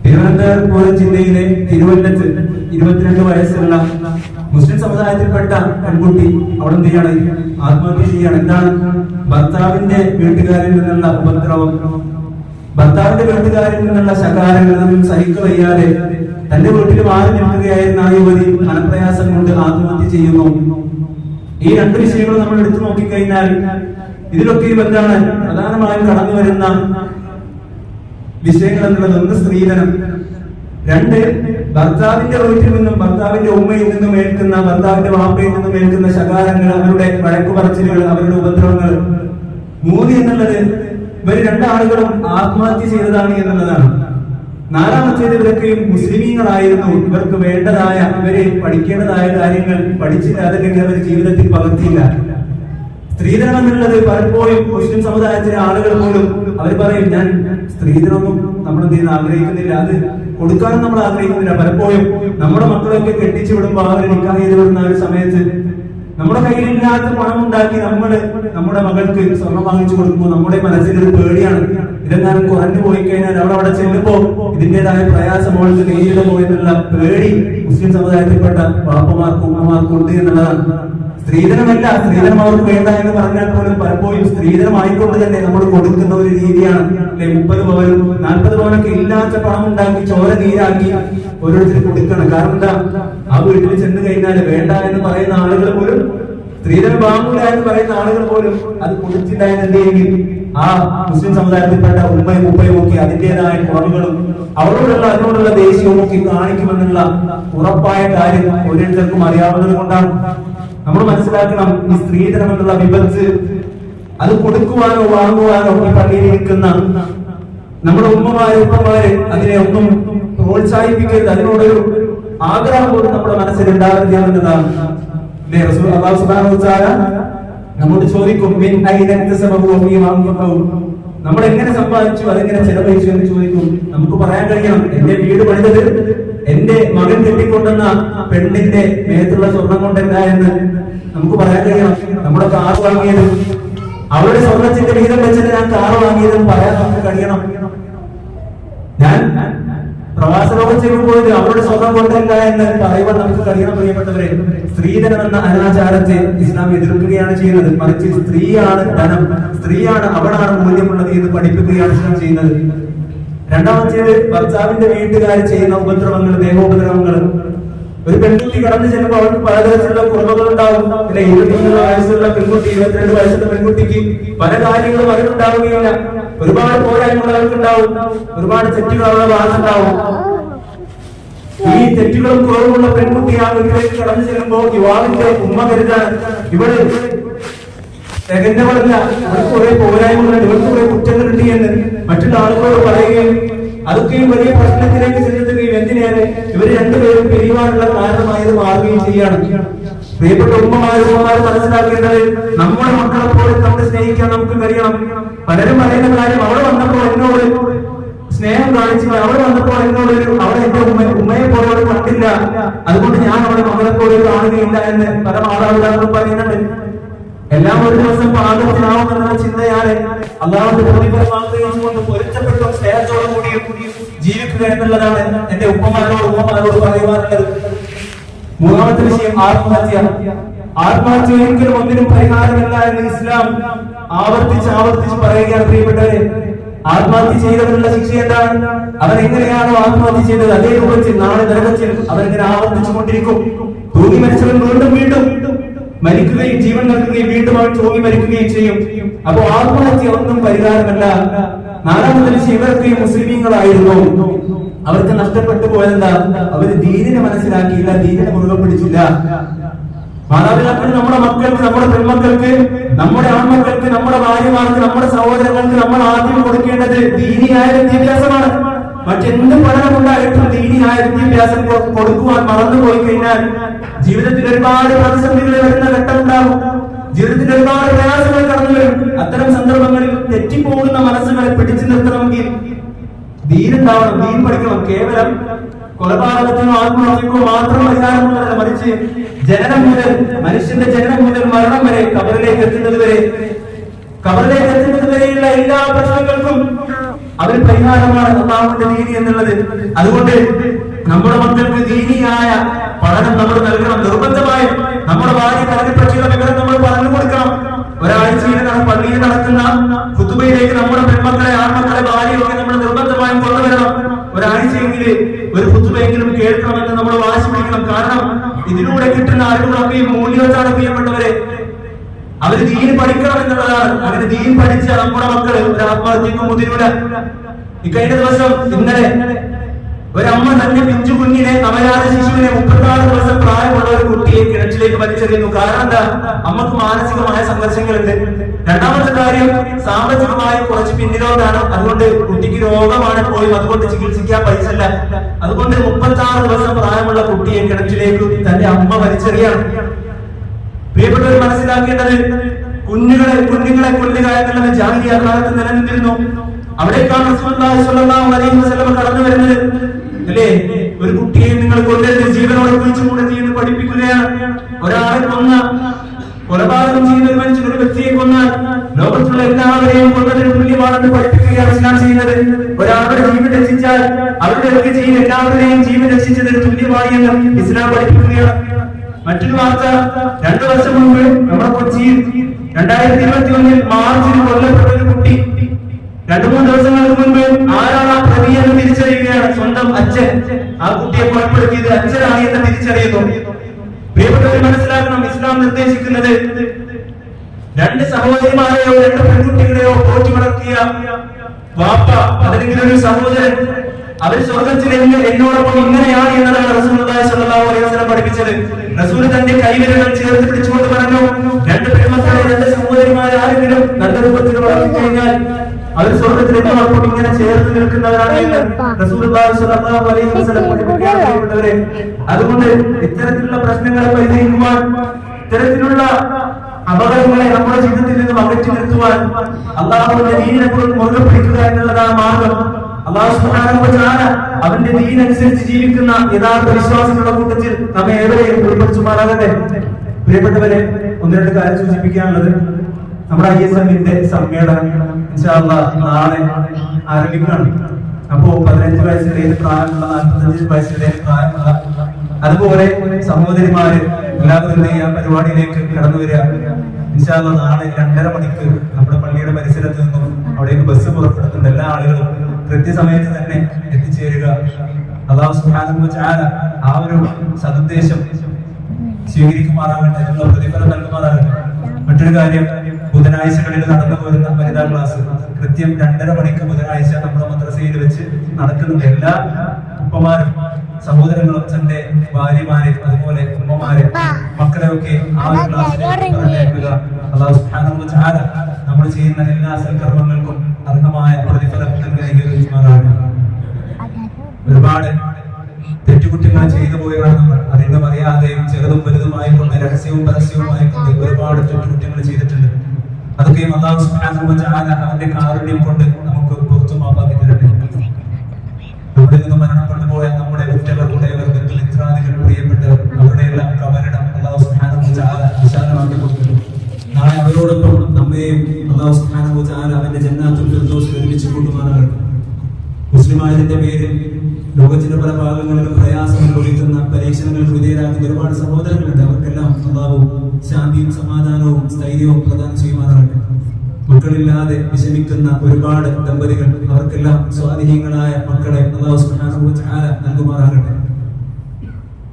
തിരുവനന്തപുരം ജില്ലയിലെ തിരുവല്ലത്ത് 22 വയസ്സുള്ള മുസ്ലിം സമുദായത്തിൽപ്പെട്ട പെൺകുട്ടി അവിടെ എന്ത് ചെയ്യാണ്, ആത്മഹത്യ ചെയ്യാണ്. എന്താണ്, ഭർത്താവിന്റെ വീട്ടുകാരിൽ നിന്നുള്ള ഉപദ്രവം, ഭർത്താവിന്റെ വീട്ടുകാരിൽ നിന്നുള്ള ശകാരങ്ങളൊന്നും സഹിക്കവയ്യാതെ തന്റെ വീട്ടിൽ മാറി നിൽക്കുകയായിരുന്ന ആ യുവതി മനപ്രയാസം കൊണ്ട് ആത്മഹത്യ ചെയ്യുന്നു. ഈ 2 വിഷയങ്ങൾ നമ്മൾ എടുത്തു നോക്കിക്കഴിഞ്ഞാൽ ഇതിലൊക്കെയും എന്താണ് പ്രധാനമായും കടന്നു വരുന്ന വിഷയങ്ങൾ എന്നുള്ളത്, 1 സ്ത്രീധനം, 2 ഭർത്താവിന്റെ വീട്ടിൽ നിന്നും ഭർത്താവിന്റെ ഉമ്മയിൽ നിന്നും ഏൽക്കുന്ന, ഭർത്താവിന്റെ വാപ്പയിൽ നിന്നും ഏൽക്കുന്ന ശകാരങ്ങൾ, അവരുടെ വഴക്കുപറച്ചിലുകൾ, അവരുടെ ഉപദ്രവങ്ങൾ, 3 എന്നുള്ളത് ഇവർ 2 ആളുകളും ആത്മഹത്യ ചെയ്തതാണ് എന്നുള്ളതാണ്. 4ാമത്തേത് ഇവരൊക്കെയും മുസ്ലിമീങ്ങളായിരുന്നു. ഇവർക്ക് വേണ്ടതായ, ഇവരെ പഠിക്കേണ്ടതായ കാര്യങ്ങൾ പഠിച്ചില്ല, അതല്ലെങ്കിൽ അവർ ജീവിതത്തിൽ പകർത്തിയില്ല. സ്ത്രീധനം എന്നുള്ളത് പലപ്പോഴും മുസ്ലിം സമുദായത്തിലെ ആളുകൾ പോലും അവർ പറയും, ഞാൻ സ്ത്രീധനമൊന്നും നമ്മൾ എന്ത് ചെയ്യുന്ന ആഗ്രഹിക്കുന്നില്ല, അത് കൊടുക്കാനും നമ്മൾ ആഗ്രഹിക്കുന്നില്ല. പലപ്പോഴും നമ്മുടെ മക്കളൊക്കെ കെട്ടിച്ചു വിടുമ്പോൾ അവർ നിക്കാഹ് ചെയ്ത് വിടുന്ന ഒരു സമയത്ത് നമ്മുടെ കയ്യിലില്ലാത്ത പണം ഉണ്ടാക്കി നമ്മുടെ മകൾക്ക് സ്വർണം വാങ്ങിച്ചു കൊടുക്കുമ്പോൾ നമ്മുടെ മനസ്സിലൊരു പേടിയാണ്, ഇതെങ്ങാനും കുറഞ്ഞു പോയി കഴിഞ്ഞാൽ അവിടെ ചെല്ലുമ്പോ ഇതിന്റേതായ പ്രയാസം അവൾക്ക് നേരിടുമോ എന്നുള്ള പേടി മുസ്ലിം സമുദായത്തിൽപ്പെട്ട പാപ്പമാർക്കും ഉമ്മമാർക്കും ഉണ്ട് എന്നുള്ളതാണ്. സ്ത്രീധനമല്ല, സ്ത്രീധനം അവർക്ക് വേണ്ട എന്ന് പറഞ്ഞാൽ പോലും പലപ്പോഴും സ്ത്രീധനം ആയിക്കൊണ്ട് തന്നെ നമ്മൾ കൊടുക്കുന്ന ഒരു രീതിയാണ് അല്ലെ. 30 പവനും 40 പവനൊക്കെ ഇല്ലാത്ത പണം ഉണ്ടാക്കി ചോര നീരാക്കി ഓരോരുത്തർ കൊടുക്കണം. കാരണം എന്താ, ആ വീട്ടിൽ ചെന്ന് കഴിഞ്ഞാൽ വേണ്ട എന്ന് പറയുന്ന ആളുകൾ പോലും, സ്ത്രീധനം വാങ്ങൂല എന്ന് പറയുന്ന ആളുകൾ പോലും അത് കൊടുത്തില്ലായെന്നുണ്ടെങ്കിൽ ആ മുസ്ലിം സമുദായത്തിൽപ്പെട്ട ഉമ്മയും ഉപ്പയും ഒക്കെ അതിന്റേതായ കുറവുകളും അതിനോടുള്ള ദേഷ്യവും ഒക്കെ കാണിക്കുമെന്നുള്ള ഉറപ്പായ കാര്യം ഓരോരുത്തർക്കും അറിയാവുന്നത് കൊണ്ടാണ്. നമ്മൾ മനസ്സിലാക്കണം, ഈ സ്ത്രീധനം എന്നുള്ള വിപത്ത് അത് കൊടുക്കുവാനോ വാങ്ങുവാനോ ഈ പള്ളിയിൽ ഇരിക്കുന്ന നമ്മുടെ ഉപ്പമാര് അതിനെ ഒന്നും പ്രോത്സാഹിപ്പിക്കരുത്. അതിനോടൊരു ആഗ്രഹം പോലും നമ്മുടെ മനസ്സിൽ ഉണ്ടാകരുത് എന്നതാണ്. നമ്മോട് ചോദിക്കും, നമ്മൾ എങ്ങനെ സമ്പാദിച്ചു, അതെങ്ങനെ ചെലവഴിച്ചു എന്ന് ചോദിക്കും. നമുക്ക് പറയാൻ കഴിയണം, എന്റെ വീട് പണിതത് എന്റെ മകൻ കെട്ടിക്കൊണ്ടുവന്ന പെണ്ണിന്റെ മേത്തുള്ള സ്വർണം കൊണ്ടല്ല എന്ന് നമുക്ക് പറയാൻ കഴിയണം. നമ്മുടെ കാർ വാങ്ങിയത് അവരുടെ സ്വർണത്തിന്റെ വീതം വെച്ചിട്ട് ഞാൻ കാർ വാങ്ങിയതെന്ന് പറയാൻ നമുക്ക് കഴിയണം. ഞാൻ പ്രവാസ ലോകത്തേക്ക് പോയത് അവരുടെ സ്വർണം കൊണ്ടല്ല എന്ന് പറയുവാൻ നമുക്ക് കഴിയണം. പ്രിയപ്പെട്ടവരെ, സ്ത്രീധനം എന്ന അനാചാരത്തെ ഇസ്ലാം എതിർക്കുകയാണ് ചെയ്യുന്നത്. മറിച്ച് സ്ത്രീയാണ് ധനം, സ്ത്രീയാണ് അവളാണ് മൂല്യമുള്ളത് എന്ന് പഠിപ്പിക്കുകയാണ് ഇസ്ലാം ചെയ്യുന്നത്. രണ്ടാമത്തേത് ഭർത്താവിന്റെ വീട്ടുകാർ ചെയ്യുന്ന ഉപദ്രവങ്ങൾ, ദേഹോപദ്രവങ്ങൾ. ഒരു പെൺകുട്ടി കടന്നു ചെല്ലുമ്പോൾ അവർക്ക് പലതരത്തിലുള്ള കുറവുകൾ ഉണ്ടാവും. 21 വയസ്സുള്ള പെൺകുട്ടി, 22 വയസ്സുള്ള പെൺകുട്ടിക്ക് പല കാര്യങ്ങളും അവരുണ്ടാവുകയില്ല. ഒരുപാട് പോരായ്മകൾ അവർക്കുണ്ടാവും, ഒരുപാട് തെറ്റുകൾ അവരുടെ ഭാഗത്തുണ്ടാവും. ഈ തെറ്റുകളും കുറവുള്ള പെൺകുട്ടി ആ വീട്ടിലേക്ക് കടന്നു ചെല്ലുമ്പോൾ യുവാവിന്റെ ഉമ്മ കരുതാൻ ഇവിടെ തികഞ്ഞവളല്ല, ഇവർക്ക് കുറെ പോരായ്മകളുണ്ട്, ഇവർക്ക് കുറെ കുറ്റങ്ങളുണ്ട് എന്ന് മറ്റുള്ള ആളുകളോട് പറയുകയും അതൊക്കെയും വലിയ പ്രശ്നത്തിലേക്ക് ചെന്നെത്തുകയും എന്തിനേറെ ഇവര് രണ്ടുപേരും പിരിവാനുള്ള കാരണമായത് മാറുകയും ചെയ്യാണ്. പ്രിയപ്പെട്ട ഉമ്മമാരും മനസ്സിലാക്കേണ്ടത്, നമ്മുടെ മക്കളെ പോലെ നമ്മൾ സ്നേഹിക്കാൻ നമുക്ക് കഴിയണം. പലരും പറയുന്ന കാര്യം, അവിടെ വന്നപ്പോൾ എന്നോട് സ്നേഹം കാണിച്ചു, അവിടെ വന്നപ്പോൾ എന്നോട് അവിടെ എന്റെ ഉമ്മയെ പോലെ അവിടെ കണ്ടില്ല, അതുകൊണ്ട് ഞാൻ അവിടെ മകളെ പോലെ കാണുകയില്ല എന്ന് പല മാതാപിതാക്കളും പറയുന്നുണ്ട്. എല്ലാം ഒരു ദിവസം പാകത്തിനാവുമെന്ന ചിന്തയാണ് അല്ലാഹുവിന്റെ പ്രതിഫലം ആഗ്രഹിച്ചുകൊണ്ട് പൊരുത്തപ്പെട്ടും സ്നേഹത്തോടും കൂടിയും ജീവിക്കുക എന്നുള്ളതാണ് എന്റെ ഉമ്മമാരോട് പറയുവാനുള്ളത്. മൂന്നാമത്തെ വിഷയം ആത്മഹത്യ. ആത്മഹത്യ ഒരിക്കലും ഒന്നിനും പരിഹാരമല്ല എന്ന് ഇസ്ലാം ആവർത്തിച്ച് പറയുകയാണ്. പ്രിയപ്പെട്ടവരെ, ആത്മഹത്യ ചെയ്തവനുള്ള ശിക്ഷ എന്താണ്? അവൻ എങ്ങനെയാണോ ആത്മഹത്യ ചെയ്തത് അതേ രൂപത്തിൽ നാളെ നരകത്തിൽ അവരിങ്ങനെ ആവർത്തിച്ചു കൊണ്ടിരിക്കും. തൂങ്ങി മരിച്ചവൻ വീണ്ടും മരിക്കുകയും ജീവൻ നൽകുകയും വീണ്ടും അവൻ തൂങ്ങി മരിക്കുകയും ചെയ്യും. അപ്പോ ആത്മഹത്യ ഒന്നും പരിഹാരമല്ല. നാലാമത്തെ വിഷയം, ഇവർക്ക് മുസ്ലിമീങ്ങളായിരുന്നു, അവർക്ക് നഷ്ടപ്പെട്ടു പോയതെന്താ? അവര് ദീനിനെ മനസ്സിലാക്കിയില്ല, ദീനിനെ മുറുകെ പിടിച്ചില്ല. മാതാപിതാക്കൾ നമ്മുടെ മക്കൾക്ക്, നമ്മുടെ പെൺമക്കൾക്ക്, നമ്മുടെ ആൺമക്കൾക്ക്, നമ്മുടെ ഭാര്യമാർക്ക്, നമ്മുടെ സഹോദരങ്ങൾക്ക് നമ്മൾ ആദ്യം കൊടുക്കേണ്ടത് ദീനിയായ വിദ്യാഭ്യാസമാണ്. മറ്റെന്ത് പഠനമുണ്ടായിട്ടും ദീനിയായ വിദ്യാഭ്യാസം കൊടുക്കുവാൻ മറന്നുപോയി കഴിഞ്ഞാൽ ജീവിതത്തിൽ ഒരുപാട് പ്രതിസന്ധികൾ വരുന്ന ഘട്ടമുണ്ടാകും. ജീവിതത്തിൽ ഒരുപാട് പ്രയാസങ്ങൾ കടന്നു വരും. അത്തരം സന്ദർഭങ്ങളിൽ തെറ്റിപ്പോകുന്ന മനസ്സുകളെ പിടിച്ചു നിർത്തണമെങ്കിൽ ദീനുണ്ടാവണം, ദീൻ പഠിക്കണം. കേവലം കൊലപാതകത്തിനോ ആത്മഹത്യക്കോ മാത്രം പരിഹാരമുള്ളതല്ല, മറിച്ച് ജനനം മുതൽ, മനുഷ്യന്റെ ജനനം മുതൽ മരണം വരെ, കബറിലേക്ക് എത്തുന്നത് വരെയുള്ള എല്ലാ പ്രശ്നങ്ങൾക്കും അവർ പരിഹാരമാണ് അല്ലാഹുവിന്റെ ദീനി എന്നുള്ളത്. അതുകൊണ്ട് നമ്മുടെ മക്കൾക്ക് ദീനിയായ പഠനം നമ്മൾ നൽകണം. നിർബന്ധമായും നമ്മുടെ ഭാര്യ അതിനെപ്പറ്റിയുള്ള വിവരം നമ്മൾ പറഞ്ഞു കൊടുക്കണം. ഒരാഴ്ചയിൽ പള്ളിയിൽ നടക്കുന്ന ഖുതുബയിലേക്ക് നമ്മുടെ പെൺമക്കളെ, ആൺമക്കളെ, ഭാര്യയൊക്കെ നമ്മൾ നിർബന്ധമായും കൊണ്ടുവരണം. ഒരാഴ്ചയെങ്കിൽ ഒരു ഖുതുബയെങ്കിലും കേൾക്കണമെന്ന് നമ്മൾ വാശി പിടിക്കണം. കാരണം ഇതിലൂടെ കിട്ടുന്ന അറിവുകളൊക്കെ മൂല്യവത്താണ് പ്രിയപ്പെട്ടവരെ. അവര് ദീൻ പഠിക്കണം എന്നുള്ളതാണ്. അങ്ങനെ ദീൻ പഠിച്ച നമ്മുടെ മക്കള് ഒരു ആത്മഹത്യക്കും മുതിരൂല. ഇക്കഴിഞ്ഞ ദിവസം ഇന്നലെ ഒരമ്മ തന്നെ പിഞ്ചു കുഞ്ഞിനെ, നവജാത ശിശുവിനെ, 36 ദിവസം പ്രായമുള്ള ഒരു കുട്ടിയെ കിണറ്റിലേക്ക് വലിച്ചെറിയുന്നു. കാരണം എന്താ? അമ്മക്ക് മാനസികമായ സംഘർഷങ്ങളുണ്ട്. രണ്ടാമത്തെ കാര്യം, സാമ്പത്തികമായി കുറച്ച് പിന്നിലോട്ടാണ്. അതുകൊണ്ട് കുട്ടിക്ക് രോഗമാണ്, പോയി അതുകൊണ്ട് ചികിത്സിക്കാൻ പൈസ ഇല്ല. അതുകൊണ്ട് 36 ദിവസം പ്രായമുള്ള കുട്ടിയെ കിണറ്റിലേക്ക് തന്റെ അമ്മ വലിച്ചെറിയാണ്. പ്രിയപ്പെട്ടവർ മനസ്സിലാക്കേണ്ടത്, കുഞ്ഞുങ്ങളെ കൊല്ലുക എന്നുള്ളത് ജാഹിലിയ്യ കാലത്ത് നിലനിന്നിരുന്നു. അവിടേക്കാണ് റസൂലുള്ളാഹി സ്വല്ലല്ലാഹു അലൈഹി വസല്ലം കടന്നു വരുന്നത്. അല്ലേ, ഒരു കുട്ടിയെ നിങ്ങൾ കൊല്ലരുത്, ജീവനോടെ കുഴിച്ചു കൂടരുത് എന്ന് പഠിപ്പിക്കുകയാണ്. ഒരാളെ കൊന്ന, കൊലപാതകം ചെയ്യുന്ന ഒരു മനുഷ്യൻ, ഒരു വ്യക്തിയെ കൊന്നാൽ ലോകത്തുള്ള എല്ലാവരെയും കൊന്നതിന് തുല്യമാണെന്ന് പഠിപ്പിക്കുകയാണ് ഇസ്ലാം ചെയ്യുന്നത്. ഒരാളുടെ ജീവൻ രക്ഷിച്ചാൽ അവരുടെ ജീവൻ എല്ലാവരുടെയും ജീവൻ രക്ഷിച്ചതിന് തുല്യമായി എന്ന് ഇസ്ലാം പഠിപ്പിക്കുകയാണ്. മറ്റൊരു വാർത്ത, 2 വർഷം മുൻപ് നമ്മുടെ കൊച്ചിയിൽ 2021 മാർച്ചിൽ കൊല്ലപ്പെട്ട ഒരു കുട്ടി 2-3 ദിവസങ്ങൾക്ക് മുൻപ് ആരാണ് ആ പ്രതി എന്ന് തിരിച്ചറിയുകയാണ്. സ്വന്തം അച്ഛൻ ആ കുട്ടിയെ കൊലപ്പെടുത്തിയത് അച്ഛനായി എന്ന് തിരിച്ചറിയുന്നു. പ്രിയപ്പെട്ടവരെ മനസ്സിലാക്കണം, ഇസ്ലാം നിർദ്ദേശിക്കുന്നത് 2 സഹോദരിമാരെയോ 2 പെൺകുട്ടികളെയോ പോറ്റി വളർത്തിയ വാപ്പ, അല്ലെങ്കിൽ ഒരു സഹോദരൻ, അവർ സ്വർഗത്തിൽ എന്നോടൊപ്പം ഇങ്ങനെയാണ് എന്നതാണ് റസൂലുള്ളാഹി സ്വല്ലല്ലാഹു അലൈഹി വസല്ലം പഠിപ്പിച്ചത്. റസൂൽ തന്റെ കൈവിരലുകൾ ചേർത്ത് പിടിച്ചുകൊണ്ട് പറഞ്ഞു, 2 പെൺമക്കളെ, 2 സഹോദരിമാരെ ആരെങ്കിലും നല്ല രൂപത്തിൽ വളർത്തി കഴിഞ്ഞാൽ അവർ സ്വർഗത്തിൽ എന്നോടൊപ്പം ഇങ്ങനെ ചേർത്ത് നിൽക്കുന്നവരാണ് എന്ന് റസൂലുള്ളാഹി സ്വല്ലല്ലാഹു അലൈഹി വസല്ലം പഠിപ്പിക്കുകയാണ്. അതുകൊണ്ട് ഇത്തരത്തിലുള്ള പ്രശ്നങ്ങളെ പരിഹരിക്കുവാൻ, ഇത്തരത്തിലുള്ള അപകടങ്ങളെ നമ്മുടെ ജീവിതത്തിൽ നിന്നും അകറ്റി നിർത്തുവാൻ അള്ളാഹുവിന്റെ ദീനിനെ മുറുകെ പിടിക്കുക എന്നുള്ളതാണ് മാർഗം. അല്ലാഹു സുബ്ഹാനഹു വ തആല അവന്റെ ദീൻ അനുസരിച്ച് ജീവിക്കുന്ന യഥാർത്ഥ വിശ്വാസികളുടെ കൂട്ടത്തിൽ നമ്മെ ഏവരെയും ഉൾപ്പെടുത്തുമാറാകട്ടെ. പ്രിയപ്പെട്ടവരെ, ഒന്ന് രണ്ട് കാര്യം സൂചിപ്പിക്കാനുള്ളത്, നമ്മുടെ ISM-ന്റെ സമ്മേളനം ഇൻഷാ അല്ലാഹ് നാളെ ആരംഭിക്കുകയാണ്. അപ്പോ 15 വയസ്സിലേത് പ്രായമുള്ള, 45 വയസ്സിലേത് പ്രായമുള്ള, അതുപോലെ സഹോദരിമാര് എല്ലാവരും ആ പരിപാടിയിലേക്ക് കടന്നു വരിക. ഇൻഷാ അല്ലാഹ് നാളെ 2:30 മണിക്ക് നമ്മുടെ പള്ളിയുടെ പരിസരത്ത് നിന്നും അവിടേക്ക് ബസ് പുറപ്പെടുത്തുന്ന എല്ലാ ആളുകളും കൃത്യസമയത്ത് തന്നെ എത്തിച്ചേരുക. അല്ലാഹു സുബ്ഹാനഹു വ തആല ആ ഒരു സദുദ്ദേശം സ്വീകരിക്കുമാറാകട്ടെ, പ്രതിഫലം നൽകുമാറാകട്ടെ. മറ്റൊരു കാര്യം, ബുധനാഴ്ചകളിൽ നടന്നു പോരുന്ന വനിതാ ക്ലാസ് കൃത്യം 2:30 മണിക്ക് ബുധനാഴ്ച നമ്മുടെ മദ്രസയിൽ വെച്ച് നടക്കുന്നുണ്ട്. എല്ലാ ഉപ്പമാരും സഹോദരങ്ങളും തന്റെ ഭാര്യമാരെ അതുപോലെ ഉമ്മമാരെ മക്കളെയൊക്കെ ആ ഒരു ക്ലാസ്സിലേക്ക് പറഞ്ഞേക്കുക. അല്ലാഹു സുബ്ഹാനഹു വ തആല നമ്മൾ ചെയ്യുന്ന എല്ലാ സൽക്കർമ്മങ്ങൾക്കും അർഹമായ പ്രതിഫലം നൽകുമാറാകട്ടെ. ഒരുപാട് തെറ്റുകുറ്റങ്ങൾ ചെയ്തു പോയതാണ് നമ്മൾ. അറിഞ്ഞും അറിയാതെയും ചെറുതും വലുതുമായിക്കൊണ്ട് രഹസ്യവും പരസ്യവുമായിക്കൊണ്ട് ഒരുപാട് തെറ്റുകുറ്റങ്ങൾ ചെയ്തിട്ടുണ്ട്. അതൊക്കെയും അല്ലാഹു സുബ്ഹാനഹു വ തആല അവന്റെ കാരുണ്യം കൊണ്ട് നമുക്ക് പുറത്തു മാപ്പാക്കി തരട്ടെ. നമ്മുടെ നിന്ന് മരണപ്പെട്ടു പോയ നമ്മുടെ ഉറ്റവർ, ഉടയവർ, ബന്ധുമിത്രാദികൾ, പ്രിയപ്പെട്ടവർ, അവരുടെ എല്ലാം കബറിടം അല്ലാഹു സുബ്ഹാനഹു വ തആല വിശാലമാക്കി കൊടുക്കുന്നു. നാളെ അവരോടൊപ്പം നമ്മയും അല്ലാഹു സുബ്ഹാനഹു വ തആല അവന്റെ ജന്നാത്തുൽ ഫിർദൗസിൽ ഒരുമിച്ച് കൂട്ടുമാറാകട്ടെ. മുസ്ലിമായതിന്റെ പേരിൽ ലോകത്തിന്റെ പല ഭാഗങ്ങളിലും പ്രയാസങ്ങൾ ഒഴിക്കുന്ന പരീക്ഷണങ്ങൾക്ക് വിധേയരാകുന്ന ഒരുപാട് സഹോദരങ്ങളുണ്ട്. അവർക്കെല്ലാം അല്ലാഹു ശാന്തിയും സമാധാനവും സ്ഥൈര്യവും പ്രദാനം ചെയ്യുമാറാകട്ടെ. മക്കളില്ലാതെ വിഷമിക്കുന്ന ഒരുപാട് ദമ്പതികൾ, അവർക്കെല്ലാം സ്വാലിഹീങ്ങളായ മക്കളെ അല്ലാഹു സുബ്ഹാനഹു വ തആല നൽകുമാറാകട്ടെ.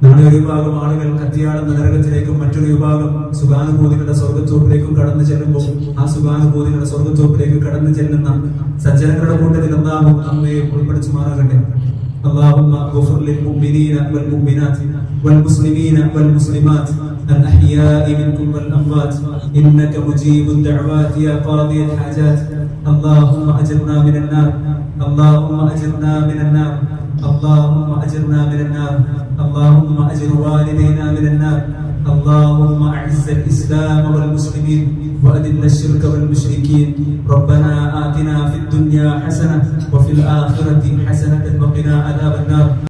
നാളെ ഒരു വിഭാഗം ആളുകൾ കത്തിയാളുന്ന നരകത്തിലേക്കും മറ്റൊരു വിഭാഗം സുഖാനുഭൂതികളുടെ സ്വർഗ്ഗത്തോപ്പിലേക്കും കടന്നു ചെല്ലുമ്പോൾ ആ സുഖാനുഭൂതികളുടെ സ്വർഗ്ഗത്തോപ്പിലേക്ക് കടന്നു ചെല്ലുന്ന സജ്ജനങ്ങളുടെ കൂട്ടത്തിൽ അല്ലാഹു നമ്മെ ഉൾപ്പെടുത്തുമാറാകട്ടെ. اللهم اغفر للمؤمنين والمؤمنات والمسلمين والمسلمات الأحياء منكم والأموات إنك مجيب الدعوات يا قاضي الحاجات. اللهم أجرنا من النار، اللهم أجرنا من النار، اللهم أجرنا من النار، اللهم أجر والدينا من النار. اللهم أعز الإسلام والمسلمين وأذل الشرك والمشركين. ربنا آتنا في الدنيا حسنة وفي الآخرة حسنة وقنا عذاب النار.